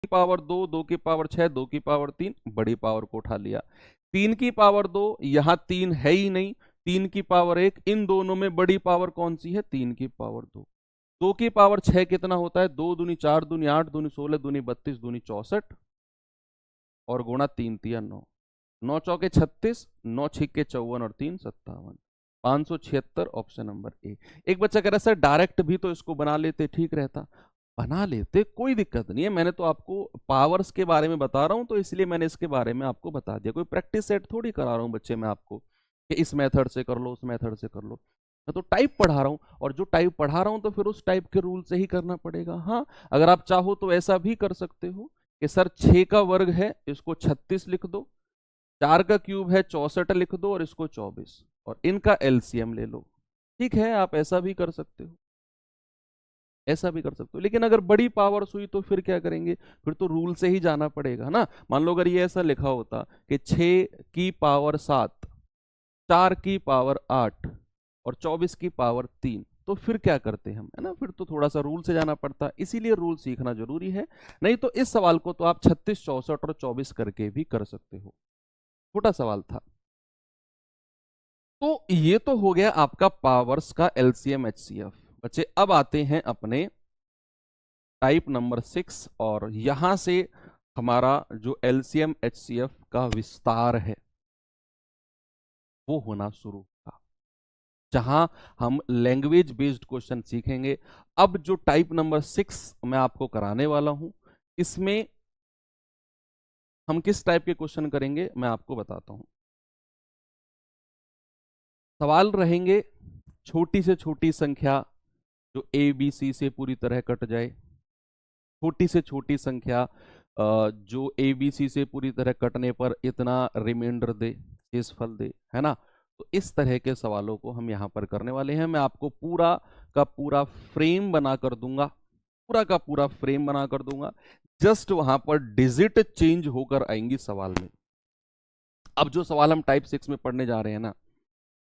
की पावर 2, 2 की पावर 6, 2 की पावर 3, बड़ी पावर को उठा लिया। 3 की पावर 2, यहां 3 है ही नहीं, 3 की पावर 1, इन दोनों में बड़ी पावर कौन सी है, 3 की पावर 2। 2 की पावर 6 कितना होता है, 2 दूनी 4 दूनी 8 दूनी 16 दूनी 32 दूनी 64 और गुणा 3 तिया 9, 9 चौके 36, 9 छिक्के 54 और 3 57, 576 ऑप्शन नंबर ए। एक बच्चा कह रहा है सर डायरेक्ट भी तो इसको बना लेते, ठीक रहता। बना लेते, कोई दिक्कत नहीं है, मैंने तो आपको पावर्स के बारे में बता रहा हूं तो इसलिए मैंने इसके बारे में आपको बता दिया, कोई प्रैक्टिस सेट थोड़ी करा रहा हूं बच्चे मैं आपको कि इस मेथड से कर लो उस मेथड से कर लो। मैं तो टाइप पढ़ा रहा हूं, और जो टाइप पढ़ा रहा हूं तो फिर उस टाइप के रूल से ही करना पड़ेगा। हाँ, अगर आप चाहो तो ऐसा भी कर सकते हो कि सर 6 का वर्ग है, इसको 36 लिख दो, 4 का क्यूब है 64 लिख दो और इसको 24, और इनका एलसीएम ले लो। ठीक है, आप ऐसा भी कर सकते हो, ऐसा भी कर सकते हो। लेकिन अगर बड़ी पावर्स हुई तो फिर क्या करेंगे, फिर तो रूल से ही जाना पड़ेगा ना। मान लो अगर ये ऐसा लिखा होता कि 6 की पावर 7, 4 की पावर 8 और 24 की पावर 3, तो फिर क्या करते हम, है ना, फिर तो थोड़ा सा रूल से जाना पड़ता, इसीलिए रूल सीखना जरूरी है। नहीं तो इस सवाल को तो आप 36, 64 और 24 करके भी कर सकते हो, छोटा सवाल था। तो ये तो हो गया आपका पावर्स का एलसीएम एचसीएफ। बच्चे अब आते हैं अपने टाइप नंबर 6, और यहां से हमारा जो एलसीएम एचसीएफ का विस्तार है वो होना शुरू होगा, जहां हम लैंग्वेज बेस्ड क्वेश्चन सीखेंगे। अब जो टाइप नंबर 6 मैं आपको कराने वाला हूं, इसमें हम किस टाइप के क्वेश्चन करेंगे मैं आपको बताता हूं। सवाल रहेंगे छोटी से छोटी संख्या जो ए बी सी से पूरी तरह कट जाए, छोटी से छोटी संख्या जो ए बी सी से पूरी तरह कटने पर इतना रिमाइंडर दे, शेषफल दे, है ना। तो इस तरह के सवालों को हम यहाँ पर करने वाले हैं। मैं आपको पूरा का पूरा फ्रेम बना कर दूंगा, पूरा का पूरा फ्रेम बना कर दूंगा, जस्ट वहां पर डिजिट चेंज होकर आएंगी सवाल में। अब जो सवाल हम टाइप 6 में पढ़ने जा रहे हैं ना,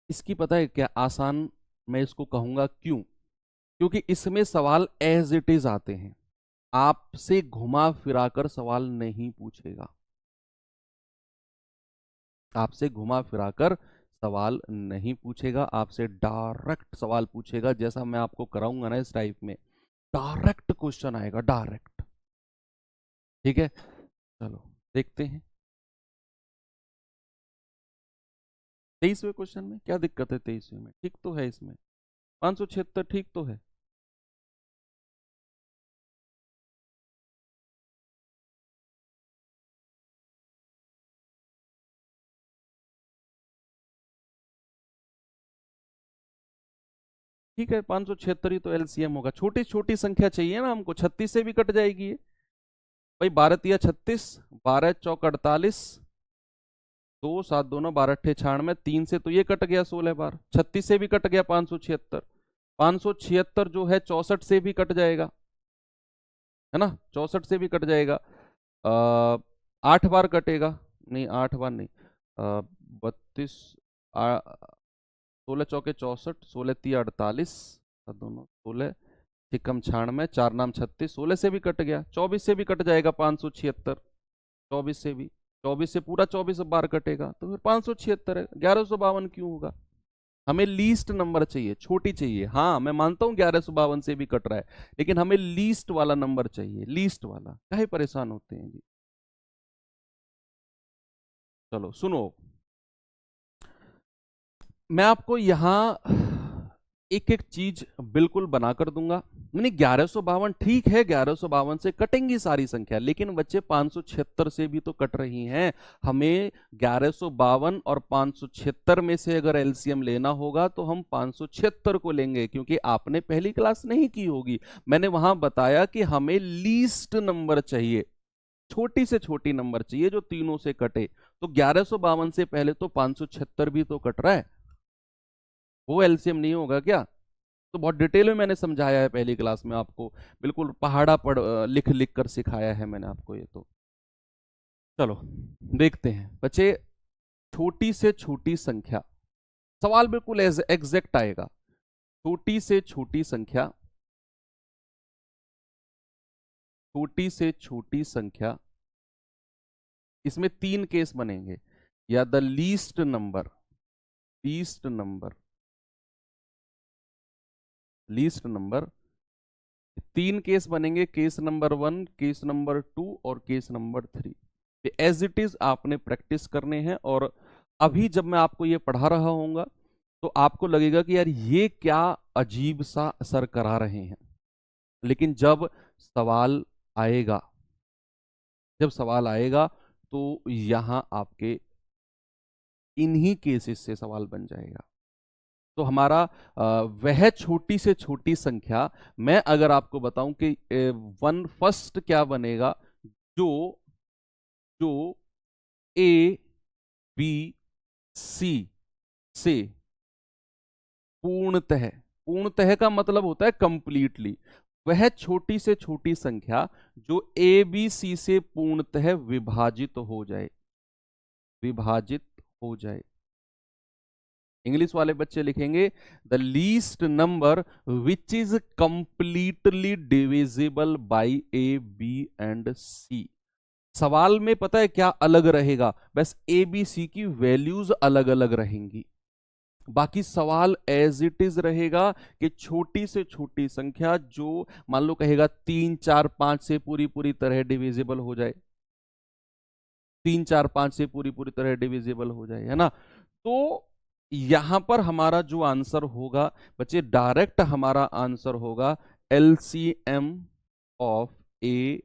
इसकी पता है क्या आसान, मैं इसको कहूंगा क्यों, क्योंकि इसमें सवाल एज इट इज आते हैं, आपसे घुमा फिराकर सवाल नहीं पूछेगा, आपसे घुमा फिराकर सवाल नहीं पूछेगा, आपसे डायरेक्ट सवाल पूछेगा। जैसा मैं आपको कराऊंगा ना इस टाइप में, डायरेक्ट क्वेश्चन आएगा, डायरेक्ट। ठीक है, चलो देखते हैं। 23वें क्वेश्चन में क्या दिक्कत है, 23वें में ठीक तो है, इसमें 576 ठीक तो है। ठीक है, 576 ही तो एलसीएम होगा, छोटी छोटी संख्या चाहिए ना हमको, 36 से भी कट जाएगी ये भाई, 12 तिया 36, 12 चौक 48, 2 7 दोनों 12 अट्ठे 96, 3 से तो ये कट गया 16 बार, 36 से भी कट गया 576, 576 जो है 64 से भी कट जाएगा, है ना, 64 से भी कट जाएगा। 8 बार कटेगा, नहीं 8 बार नहीं, 32, 16 चौके 64, 16 तिया 48, दोनों 16 छिकम 96, 4 नाम 36, 16 से भी कट गया, 24 से भी कट जाएगा 576, 24 से भी, 24 से पूरा 24 बार कटेगा तो फिर 576 है। 1152 क्यों होगा? हमें लीस्ट नंबर चाहिए, छोटी चाहिए। हाँ मैं मानता हूं 1152 से भी कट रहा है, लेकिन हमें लीस्ट वाला नंबर चाहिए, लीस्ट वाला। काहे परेशान होते हैं जी? चलो सुनो, मैं आपको यहां एक एक चीज बिल्कुल बनाकर दूंगा। नहीं 1152 ठीक है, 1152 से कटेंगी सारी संख्या, लेकिन बच्चे 576 से भी तो कट रही हैं। हमें 1152 और 576 में से अगर एलसीएम लेना होगा तो हम 576 को लेंगे, क्योंकि आपने पहली क्लास नहीं की होगी। मैंने वहां बताया कि हमें लीस्ट नंबर चाहिए, छोटी से छोटी नंबर चाहिए जो तीनों से कटे। तो 1152 से पहले तो 576 भी तो कट रहा है, वो एलसीएम नहीं होगा क्या? तो बहुत डिटेल में मैंने समझाया है पहली क्लास में आपको, बिल्कुल पहाड़ा पढ़ लिख लिख कर सिखाया है मैंने आपको ये तो। चलो देखते हैं बच्चे, छोटी से छोटी संख्या, सवाल बिल्कुल एग्जैक्ट आएगा। छोटी से छोटी संख्या, छोटी से छोटी संख्या, इसमें 3 केस बनेंगे। या the least number, least number, least number, 3 case बनेंगे। केस नंबर 1, केस नंबर 2 और case number 3। As it is आपने प्रैक्टिस करने हैं। और अभी जब मैं आपको ये पढ़ा रहा हूँगा तो आपको लगेगा कि यार ये क्या अजीब सा असर करा रहे हैं, लेकिन जब सवाल आएगा, जब सवाल आएगा तो यहां आपके इन्हीं केसेस से सवाल बन जाएगा। तो हमारा वह छोटी से छोटी संख्या, मैं अगर आपको बताऊं कि वन फर्स्ट क्या बनेगा, जो जो ए बी सी से पूर्णतः, पूर्णतः का मतलब होता है कंप्लीटली, वह छोटी से छोटी संख्या जो ए बी सी से पूर्णतः विभाजित हो जाए, विभाजित हो जाए। इंग्लिश वाले बच्चे लिखेंगे the least number which is completely divisible by A B and C. सवाल में पता है क्या अलग रहेगा? बस ए बी सी की वैल्यूज अलग अलग रहेंगी, बाकी सवाल एज इट इज रहेगा कि छोटी से छोटी संख्या जो मान लो कहेगा 3 4 5 से पूरी पूरी तरह डिविजिबल हो जाए, 3 4 5 से पूरी पूरी तरह डिविजिबल हो जाए, है ना? तो यहां पर हमारा जो आंसर होगा बच्चे, डायरेक्ट हमारा आंसर होगा LCM of A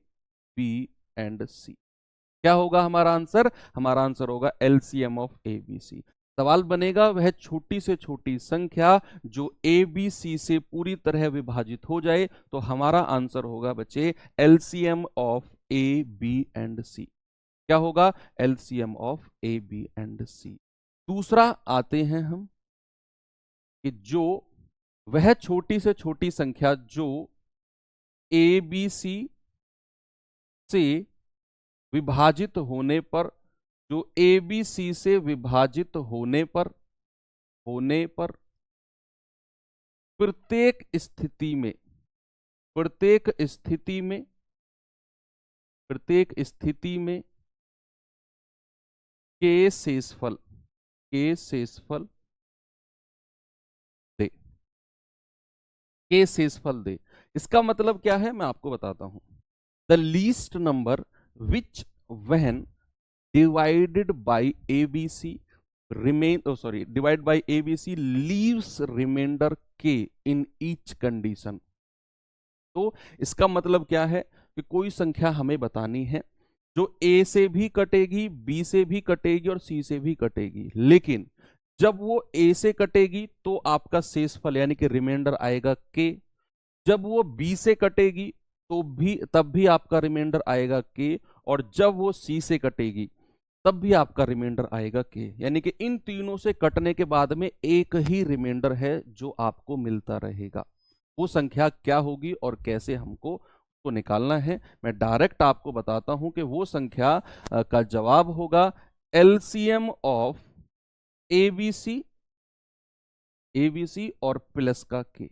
B and C. क्या होगा हमारा आंसर? हमारा आंसर होगा LCM of A B C. सवाल बनेगा वह छोटी से छोटी संख्या जो ए बी सी से पूरी तरह विभाजित हो जाए, तो हमारा आंसर होगा बच्चे LCM of A B and C. क्या होगा? LCM of A B and C. दूसरा आते हैं हम कि जो वह छोटी से छोटी संख्या जो ए बी सी से विभाजित होने पर, जो ए बी सी से विभाजित होने पर प्रत्येक स्थिति में, प्रत्येक स्थिति में, प्रत्येक स्थिति में के शेषफल, के शेषफल दे, के शेषफल दे। इसका मतलब क्या है मैं आपको बताता हूं। The least number which when divided by ABC remain, oh sorry, divide by ABC leaves remainder K in each condition। तो इसका मतलब क्या है कि कोई संख्या हमें बतानी है जो A से भी कटेगी, B से भी कटेगी और C से भी कटेगी, लेकिन जब वो A से कटेगी तो आपका शेषफल यानी कि रिमाइंडर आएगा K। जब वो B से कटेगी तो भी तब भी आपका रिमाइंडर आएगा K, और जब वो C से कटेगी तब भी आपका रिमाइंडर आएगा K। यानी कि इन तीनों से कटने के बाद में एक ही रिमाइंडर है जो आपको मिलता रहेगा। वो संख्या क्या होगी और कैसे हमको उसको निकालना है, मैं डायरेक्ट आपको बताता हूं कि वो संख्या का जवाब होगा एलसीएम ऑफ एबीसी, एबीसी और प्लस का K।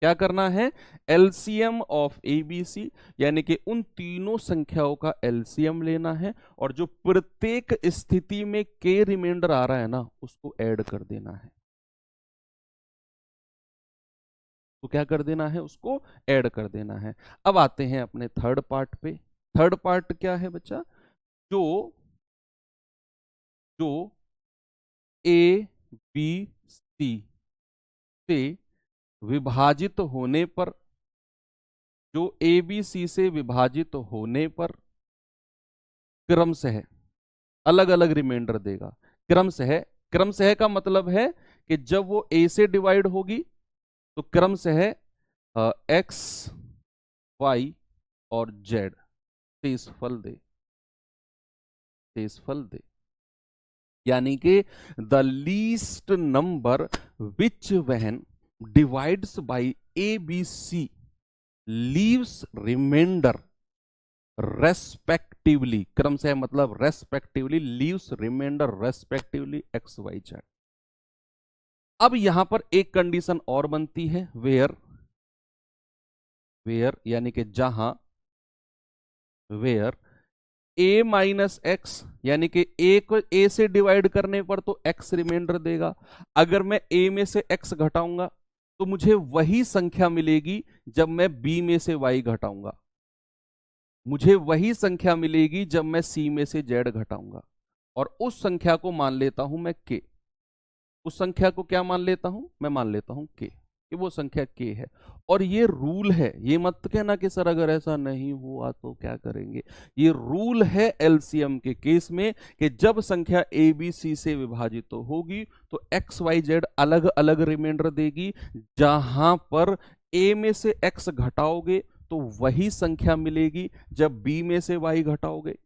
क्या करना है? एलसीएम ऑफ एबीसी, यानी कि उन तीनों संख्याओं का एलसीएम लेना है और जो प्रत्येक स्थिति में के रिमाइंडर आ रहा है ना, उसको ऐड कर देना है। तो क्या कर देना है? उसको ऐड कर देना है। अब आते हैं अपने थर्ड पार्ट पे। थर्ड पार्ट क्या है बच्चा? जो जो ए बी सी से विभाजित होने पर, जो ए बी सी से विभाजित होने पर क्रमशः अलग अलग रिमाइंडर देगा। क्रमशः, क्रमशः का मतलब है कि जब वो ए से डिवाइड होगी तो क्रमशः एक्स वाई और जेड शेषफल दे, शेषफल दे। यानी कि the least number which when divides by A B C leaves remainder respectively, क्रम से मतलब respectively, leaves remainder respectively X Y Z. अब यहां पर एक कंडीशन और बनती है, वेयर, वेयर यानी कि जहां, वेयर ए माइनस एक्स, यानी कि ए को ए से डिवाइड करने पर तो एक्स रिमाइंडर देगा। अगर मैं ए में से एक्स घटाऊंगा तो मुझे वही संख्या मिलेगी जब मैं बी में से वाई घटाऊंगा, मुझे वही संख्या मिलेगी जब मैं सी में से जेड घटाऊंगा। और उस संख्या को मान लेता हूं मैं के। उस संख्या को क्या मान लेता हूं? मैं मान लेता हूं के, कि वो संख्या के है। और ये रूल है, ये मत कहना कि सर अगर ऐसा नहीं हुआ तो क्या करेंगे। ये रूल है एलसीएम के केस में कि जब संख्या ए बी सी से विभाजित तो होगी तो एक्स वाई जेड अलग अलग रिमाइंडर देगी। जहां पर ए में से एक्स घटाओगे तो वही संख्या मिलेगी जब बी में से वाई घटाओगे,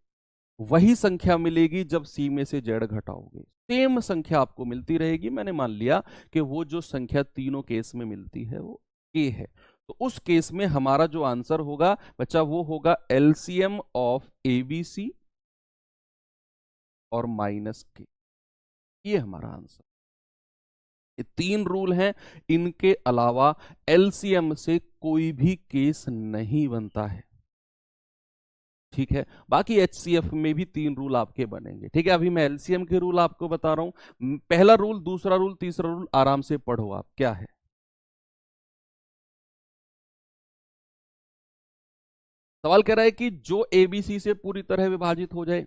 वही संख्या मिलेगी जब सी में से जेड घटाओगे। सेम संख्या आपको मिलती रहेगी। मैंने मान लिया कि वो जो संख्या तीनों केस में मिलती है वो के है। तो उस केस में हमारा जो आंसर होगा बच्चा वो होगा एलसीएम ऑफ एबीसी और माइनस के। ये हमारा आंसर। ये तीन रूल हैं, इनके अलावा एलसीएम से कोई भी केस नहीं बनता है। ठीक है, बाकी एचसीएफ में भी तीन रूल आपके बनेंगे। ठीक है, अभी मैं एलसीएम के रूल आपको बता रहा हूं। पहला रूल, दूसरा रूल, तीसरा रूल आराम से पढ़ो आप। क्या है? सवाल कह रहा है कि जो एबीसी से पूरी तरह विभाजित हो जाए,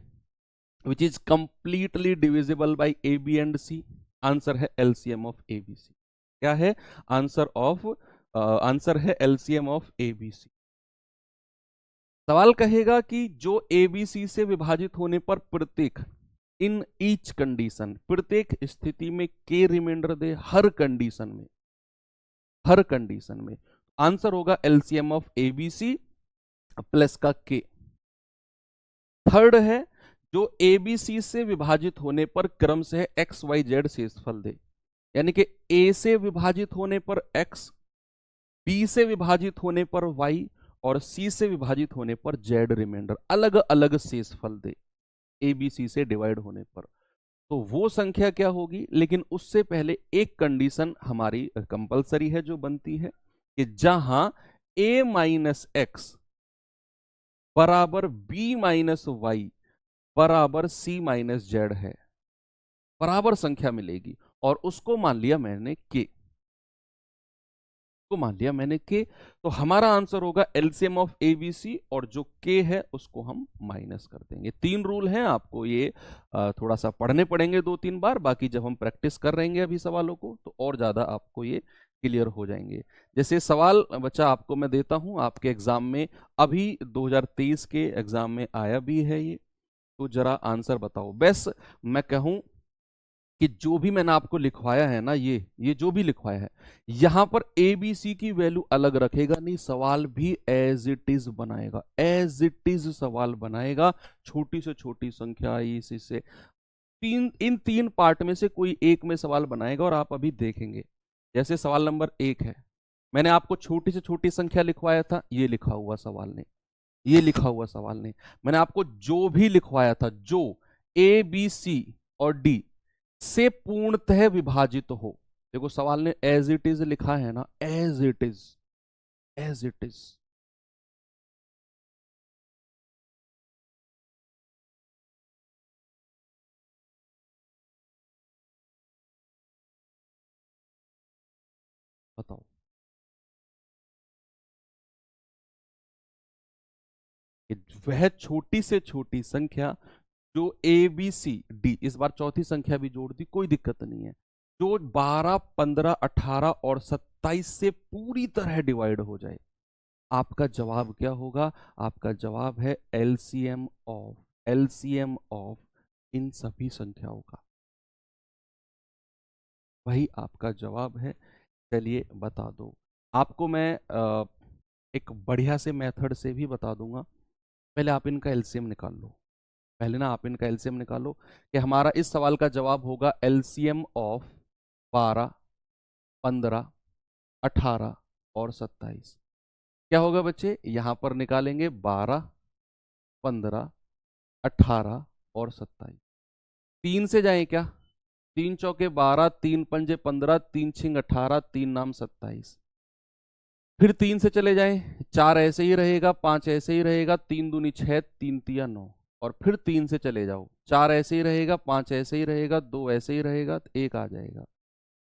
which is completely divisible by A B and C. Answer है एलसीएम ऑफ एबीसी। क्या है आंसर? आंसर है एलसीएम ऑफ एबीसी। सवाल कहेगा कि जो एबीसी से विभाजित होने पर प्रत्येक, इन ईच कंडीशन, प्रत्येक स्थिति में के रिमाइंडर दे, हर कंडीशन में, हर कंडीशन में। आंसर होगा एलसीएम ऑफ एबीसी प्लस का के। थर्ड है जो एबीसी से विभाजित होने पर क्रम से एक्स वाई जेड शेषफल दे, यानी कि ए से विभाजित होने पर एक्स, बी से विभाजित होने पर वाई और सी से विभाजित होने पर जेड रिमाइंडर अलग अलग शेषफल दे एबीसी से डिवाइड होने पर। तो वो संख्या क्या होगी? लेकिन उससे पहले एक कंडीशन हमारी कंपलसरी है जो बनती है कि जहां ए माइनस एक्स बराबर बी माइनस वाई बराबर सी माइनस जेड है, बराबर संख्या मिलेगी। और उसको मान लिया मैंने के, को मान लिया मैंने के। तो हमारा आंसर होगा एलसीएम ऑफ एबीसी और जो के है उसको हम माइनस कर देंगे। तीन रूल हैं, आपको ये थोड़ा सा पढ़ने पड़ेंगे दो तीन बार। बाकी जब हम प्रैक्टिस कर रहेंगे अभी सवालों को तो और ज्यादा आपको ये क्लियर हो जाएंगे। जैसे सवाल बच्चा आपको मैं देता हूं, आपके एग्जाम में अभी 2023 के एग्जाम में आया भी है ये, तो जरा आंसर बताओ। बस मैं कहूं कि जो भी मैंने आपको लिखवाया है ना, ये जो भी लिखवाया है, यहां पर ए बी सी की वैल्यू अलग रखेगा नहीं, सवाल भी एज इट इज बनाएगा, एज इट इज सवाल बनाएगा। छोटी से छोटी संख्या इसी से इन तीन पार्ट में से कोई एक में सवाल बनाएगा और आप अभी देखेंगे। जैसे सवाल नंबर 1 है, मैंने आपको छोटी से छोटी संख्या लिखवाया था, ये लिखा हुआ सवाल ने, ये लिखा हुआ सवाल ने। मैंने आपको जो भी लिखवाया था, जो ए बी सी और डी से पूर्णतः विभाजित हो, देखो सवाल ने एज इट इज लिखा है ना, as it is, as it is. बताओ। कि वह छोटी से छोटी संख्या जो ए बी सी डी, इस बार चौथी संख्या भी जोड़ दी, कोई दिक्कत नहीं है, जो 12 15 18 और 27 से पूरी तरह डिवाइड हो जाए, आपका जवाब क्या होगा? आपका जवाब है एलसीएम ऑफ इन सभी संख्याओं का, वही आपका जवाब है। चलिए बता दो। आपको मैं एक बढ़िया से मेथड से भी बता दूंगा। पहले आप इनका एलसीएम निकाल लो। पहले ना आप इनका एलसीएम निकालो कि हमारा इस सवाल का जवाब होगा एलसीएम ऑफ 12 15 18 और 27। क्या होगा बच्चे? यहां पर निकालेंगे 12 15 18 और 27। तीन से जाएं क्या? तीन चौके 12, तीन पंजे 15, तीन छिंग 18, तीन नाम 27। फिर तीन से चले जाएं, चार ऐसे ही रहेगा, पांच ऐसे ही रहेगा, तीन दूनी 6, तीन तिया 9। और फिर तीन से चले जाओ, चार ऐसे ही रहेगा, पांच ऐसे ही रहेगा, दो ऐसे ही रहेगा, तो एक आ जाएगा।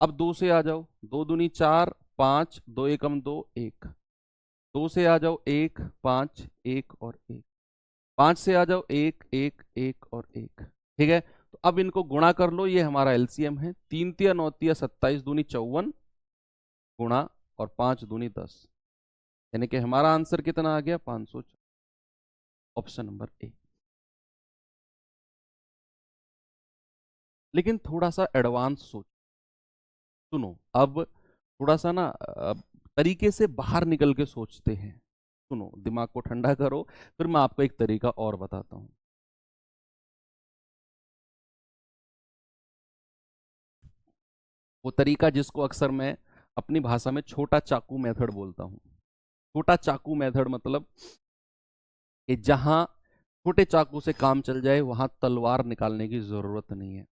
अब दो से आ जाओ, दो दूनी 4, पांच, दो एकम 2, एक। दो से आ जाओ, एक, पांच, एक और एक। पांच से आ जाओ, एक एक एक और एक। ठीक है, तो अब इनको गुणा कर लो, ये हमारा एलसीएम है। तीन तिया 9 तिया 27 दूनी 54 गुणा और पांच दूनी 10, यानी कि हमारा आंसर कितना आ गया? 500। Option number A. लेकिन थोड़ा सा एडवांस सोच, सुनो अब, थोड़ा सा ना तरीके से बाहर निकल के सोचते हैं। सुनो, दिमाग को ठंडा करो, फिर मैं आपको एक तरीका और बताता हूं। वो तरीका जिसको अक्सर मैं अपनी भाषा में छोटा चाकू मेथड बोलता हूं। छोटा चाकू मेथड मतलब कि जहां छोटे चाकू से काम चल जाए वहां तलवार निकालने की जरूरत नहीं है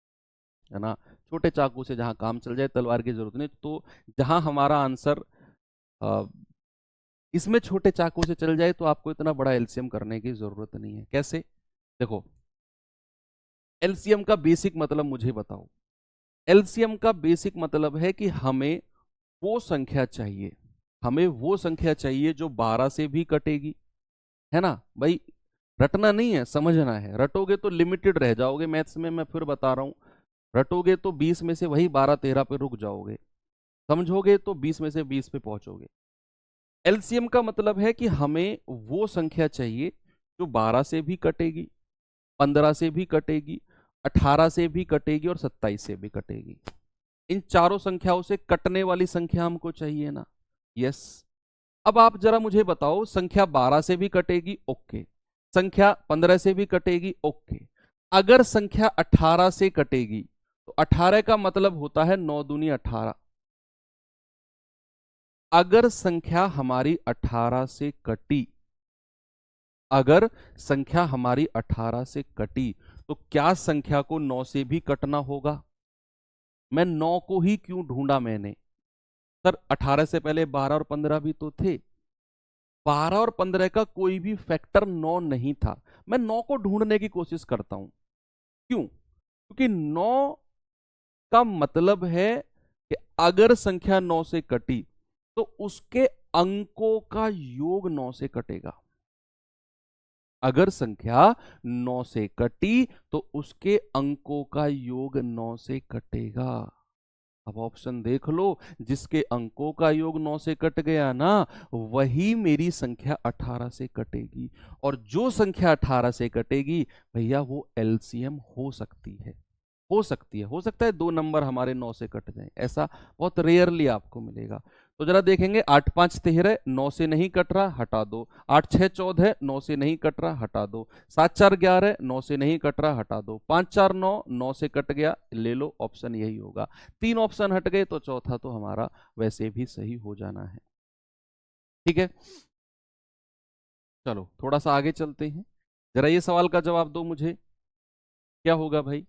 ना। छोटे चाकू से जहां काम चल जाए तलवार की जरूरत नहीं। तो जहां हमारा आंसर इसमें छोटे चाकू से चल जाए तो आपको इतना बड़ा एलसीएम करने की जरूरत नहीं है। कैसे? देखो, एलसीएम का बेसिक मतलब मुझे बताओ। एलसीएम का बेसिक मतलब है कि वो संख्या चाहिए हमें वो संख्या चाहिए जो 12 से भी कटेगी, है ना भाई? रटना नहीं है, समझना है। रटोगे तो लिमिटेड रह जाओगे मैथ्स में, मैं फिर बता रहा हूं। रटोगे तो 20 में से वही 12 13 पे रुक जाओगे, समझोगे तो 20 में से 20 पे पहुंचोगे। एलसीएम का मतलब है कि हमें वो संख्या चाहिए जो 12 से भी कटेगी, 15 से भी कटेगी, 18 से भी कटेगी और 27 से भी कटेगी। इन चारों संख्याओं से कटने वाली संख्या हमको चाहिए ना। यस। अब आप जरा मुझे बताओ, संख्या 12 से भी कटेगी, ओके। संख्या 15 से भी कटेगी, ओके। अगर संख्या 18 से कटेगी तो 18 का मतलब होता है 9 दूनी 18। अगर संख्या हमारी 18 से कटी, अगर संख्या हमारी 18 से कटी, तो क्या संख्या को 9 से भी कटना होगा? मैं 9 को ही क्यों ढूंढा मैंने? सर 18 से पहले 12 और 15 भी तो थे। 12 और 15 का कोई भी फैक्टर 9 नहीं था। मैं 9 को ढूंढने की कोशिश करता हूं। क्यों? क्योंकि 9 का मतलब है कि अगर संख्या 9 से कटी तो उसके अंकों का योग 9 से कटेगा। अगर संख्या 9 से कटी तो उसके अंकों का योग 9 से कटेगा। अब ऑप्शन देख लो, जिसके अंकों का योग 9 से कट गया ना, वही मेरी संख्या 18 से कटेगी। और जो संख्या 18 से कटेगी भैया, वो एलसीएम हो सकती है। हो सकता है दो नंबर हमारे 9 से कट जाएं, ऐसा बहुत रेयरली आपको मिलेगा। तो जरा देखेंगे, 8 5 13, 9 से नहीं कट रहा, हटा दो। 8 6 14, 9 से नहीं कट रहा, हटा दो। 7 4 11, 9 से नहीं कट रहा, हटा दो। 5 4 9, 9 से कट गया, ले लो, ऑप्शन यही होगा। तीन ऑप्शन हट गए तो चौथा तो हमारा वैसे भी सही हो जाना है। ठीक है, चलो थोड़ा सा आगे चलते हैं। जरा ये सवाल का जवाब दो मुझे, क्या होगा भाई?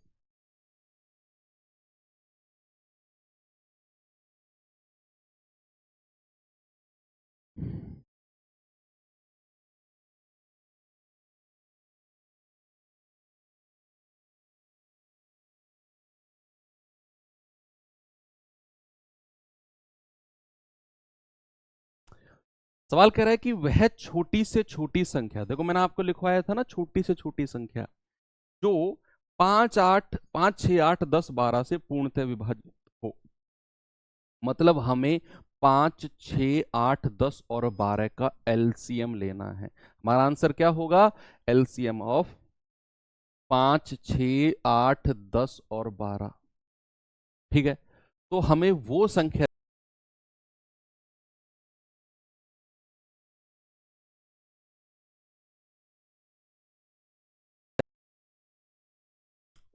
सवाल कह रहा है कि वह छोटी से छोटी संख्या, देखो मैंने आपको लिखवाया था ना छोटी से छोटी संख्या, जो 5, 6, 8, 10, 12 से पूर्णतः विभाजित हो। मतलब हमें 5, 6, 8, 10 और 12 का एलसीएम लेना है। हमारा आंसर क्या होगा? एलसीएम ऑफ 5, 6, 8, 10 और 12। ठीक है, तो हमें वो संख्या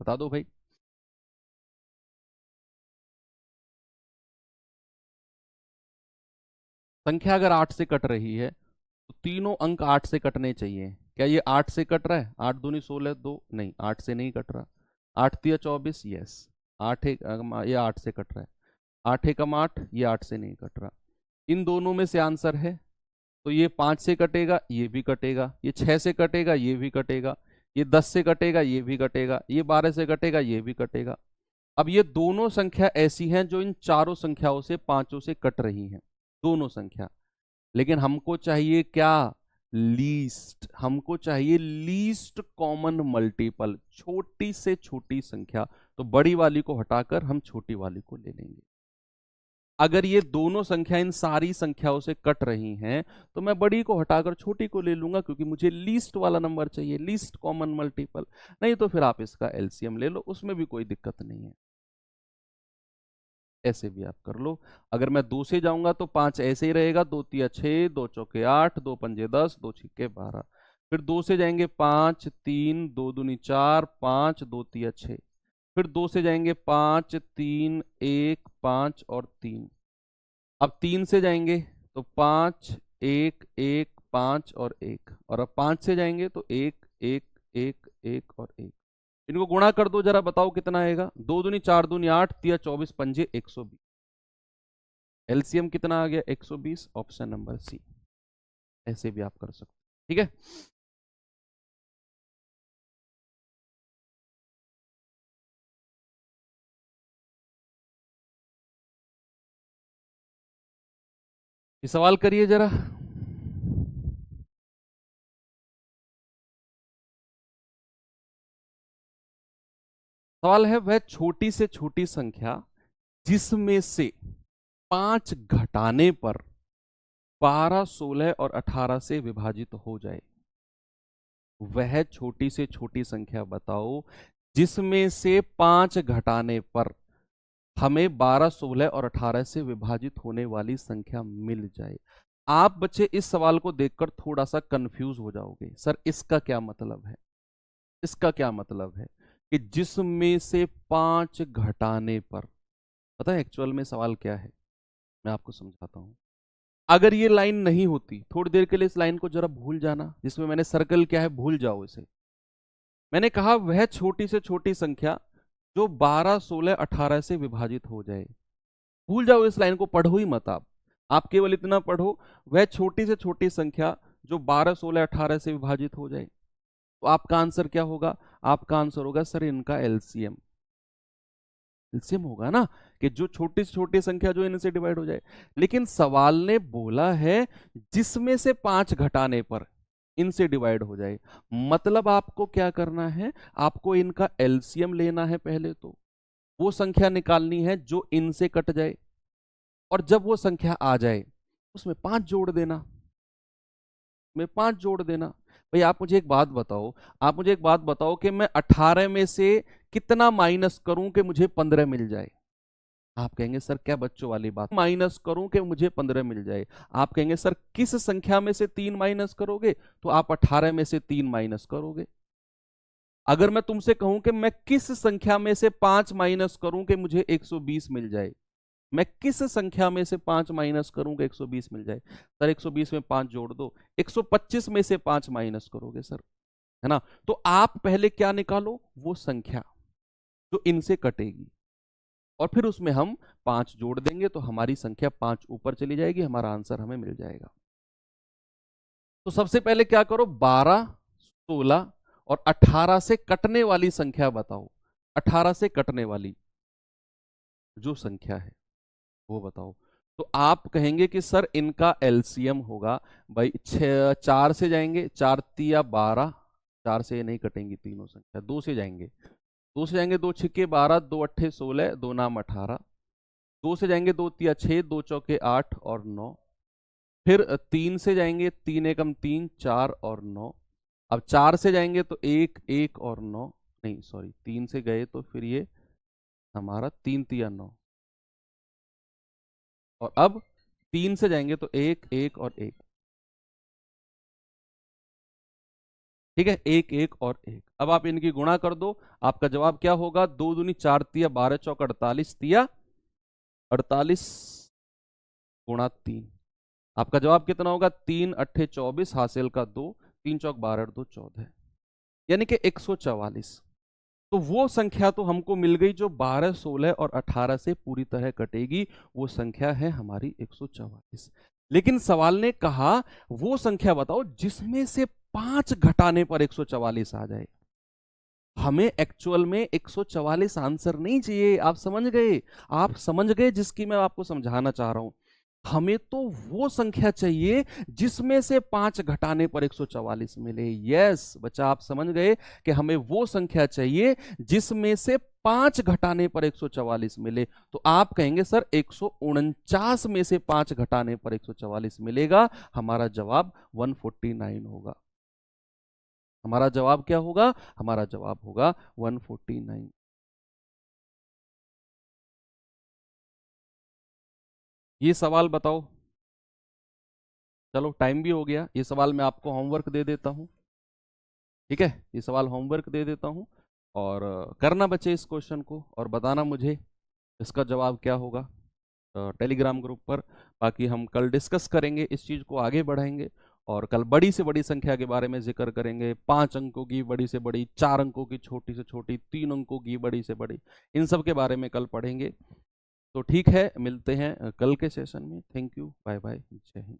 बता दो भाई। संख्या अगर 8 से कट रही है तो तीनों अंक 8 से कटने चाहिए। क्या ये 8 से कट रहा है? 8 दूनी 16, 2 नहीं, 8 से नहीं कट रहा। 8 तिया 24, यस। 8 एक ये 8 से कट रहा है। 8 एकम 8, ये 8 से नहीं कट रहा। इन दोनों में से आंसर है, तो ये 5 से कटेगा, ये भी कटेगा, ये 6 से कटेगा, ये भी कटेगा, ये 10 से कटेगा, ये भी कटेगा, ये 12 से कटेगा, ये भी कटेगा। अब ये दोनों संख्या ऐसी हैं जो इन चारों संख्याओं से, पांचों से कट रही हैं, दोनों संख्या। लेकिन हमको चाहिए क्या? लीस्ट। हमको चाहिए लीस्ट कॉमन मल्टीपल, छोटी से छोटी संख्या। तो बड़ी वाली को हटाकर हम छोटी वाली को ले लेंगे। अगर ये दोनों संख्या इन सारी संख्याओं से कट रही हैं तो मैं बड़ी को हटाकर छोटी को ले लूंगा, क्योंकि मुझे लीस्ट वाला नंबर चाहिए, लीस्ट कॉमन मल्टीपल। नहीं तो फिर आप इसका एलसीएम ले लो, उसमें भी कोई दिक्कत नहीं है। ऐसे भी आप कर लो। अगर मैं 2 से जाऊंगा तो 5 ऐसे ही रहेगा, 2 तिया 6, 2 चौके 8, 2 पंजे 10, 2 छिक्के 12। फिर 2 से जाएंगे 5, 3, 2 दूनी 4, 5, 2 तिया 6। फिर 2 से जाएंगे 5, 3, 1, 5 और 3। अब 3 से जाएंगे तो 5, 1, 1, 5 और 1। और अब 5 से जाएंगे तो 1, 1, 1, 1 और 1। इनको गुणा कर दो जरा, बताओ कितना आएगा? 2 दूनी 4 दूनी 8, तिया 24 पंजे 120। एलसीएम कितना आ गया? 120। Option number C. ऐसे भी आप कर सकते, ठीक है। ये सवाल करिए जरा। सवाल है, वह छोटी से छोटी संख्या जिसमें से 5 घटाने पर 12, 16 और 18 से विभाजित हो जाए। वह छोटी से छोटी संख्या बताओ जिसमें से 5 घटाने पर हमें 12, 16 और 18 से विभाजित होने वाली संख्या मिल जाए। आप बच्चे इस सवाल को देखकर थोड़ा सा कंफ्यूज हो जाओगे, सर इसका क्या मतलब है? इसका क्या मतलब है कि जिसमें से 5 घटाने पर? पता है एक्चुअल में सवाल क्या है? मैं आपको समझाता हूं। अगर ये लाइन नहीं होती, थोड़ी देर के लिए इस लाइन को जरा भूल जाना, जिसमें मैंने सर्कल किया है, भूल जाओ इसे। मैंने कहा वह छोटी से छोटी संख्या जो 12, 16, 18 से विभाजित हो जाए। भूल जाओ इस लाइन को, पढ़ो ही मत आप केवल इतना पढ़ो, वह छोटी से छोटी संख्या जो 12, 16, 18 से विभाजित हो जाए। तो आपका आंसर क्या होगा? आपका आंसर होगा सर इनका एलसीएम। एलसीएम होगा ना, कि जो छोटी से छोटी संख्या जो इनसे डिवाइड हो जाए। लेकिन सवाल ने बोला है जिसमें से 5 घटाने पर इनसे डिवाइड हो जाए। मतलब आपको क्या करना है? आपको इनका एलसीएम लेना है पहले, तो वो संख्या निकालनी है जो इनसे कट जाए, और जब वो संख्या आ जाए उसमें 5 जोड़ देना, में 5 जोड़ देना। भाई आप मुझे एक बात बताओ, आप मुझे एक बात बताओ कि मैं 18 में से कितना माइनस करूं कि मुझे 15 मिल जाए? आप कहेंगे सर क्या बच्चों वाली बात, माइनस करूं कि मुझे 15 मिल जाए? आप कहेंगे सर किस संख्या में से 3 माइनस करोगे? तो आप 18 में से 3 माइनस करोगे। अगर मैं तुमसे कहूं कि मैं किस संख्या में से 5 माइनस करूं कि मुझे 120 मिल जाए, मैं किस संख्या में से 5 माइनस करूंगा 120 मिल जाए? सर 120 में 5 जोड़ दो। 125 में से 5 माइनस करोगे सर, है ना? तो आप पहले क्या निकालो? वो संख्या जो इनसे कटेगी, और फिर उसमें हम 5 जोड़ देंगे तो हमारी संख्या 5 ऊपर चली जाएगी, हमारा आंसर हमें मिल जाएगा। तो सबसे पहले क्या करो, 12, 16 और 18 से कटने वाली संख्या बताओ। 18 से कटने वाली जो संख्या है वो बताओ। तो आप कहेंगे कि सर इनका एलसीएम होगा भाई 4 से जाएंगे, 4 तिया 12, 4 से ये नहीं कटेंगी तीनों संख्या, 2 से जाएंगे, 2 से जाएंगे 2 छिक्के 12, 2 अट्ठे 16, 2 नाम 18, 2 से जाएंगे 2 तिया 6, 2 चौके 8 और 9, फिर 3 से जाएंगे 3 एकम 3, 4 और 9, अब 4 से जाएंगे तो 1 1 और 9, नहीं सॉरी 3 से गए तो फिर ये हमारा 3 तिया 9, और अब 3 से जाएंगे तो 1 1 और 1, ठीक है, 1 1 और 1। अब आप इनकी गुणा कर दो, आपका जवाब क्या होगा, 2 दूनी 4 तिया 12 चौक 48 तिया 48 गुणा 3, आपका जवाब कितना होगा, 3 अट्ठे 24 हासिल का 2, 3 चौक 12 2 14, यानी कि 144। तो वो संख्या तो हमको मिल गई जो 12 16 और 18 से पूरी तरह कटेगी, वो संख्या है हमारी 144। लेकिन सवाल ने कहा वो संख्या बताओ जिसमें से 5 घटाने पर 144 आ जाए। हमें एक्चुअल में 144 आंसर नहीं चाहिए, आप समझ गए, आप समझ गए जिसकी मैं आपको समझाना चाह रहा हूं। हमें तो वो संख्या चाहिए जिसमें से 5 घटाने पर 144 मिले। यस बच्चा, आप समझ गए कि हमें वो संख्या चाहिए जिसमें से 5 घटाने पर 144 मिले। तो आप कहेंगे सर 149 में से 5 घटाने पर 144 मिलेगा, हमारा जवाब 149 होगा। हमारा जवाब क्या होगा, हमारा जवाब होगा 149। ये सवाल बताओ, चलो टाइम भी हो गया, ये सवाल मैं आपको होमवर्क दे देता हूं, ठीक है, ये सवाल होमवर्क दे देता हूं, और करना बच्चे इस क्वेश्चन को और बताना मुझे इसका जवाब क्या होगा टेलीग्राम ग्रुप पर। बाकी हम कल डिस्कस करेंगे, इस चीज़ को आगे बढ़ाएंगे, और कल बड़ी से बड़ी संख्या के बारे में जिक्र करेंगे, 5 अंकों की बड़ी से बड़ी, 4 अंकों की छोटी से छोटी, 3 अंकों की बड़ी से बड़ी, इन सब के बारे में कल पढ़ेंगे। तो ठीक है, मिलते हैं कल के सेशन में। थैंक यू, बाय बाय, जय हिंद।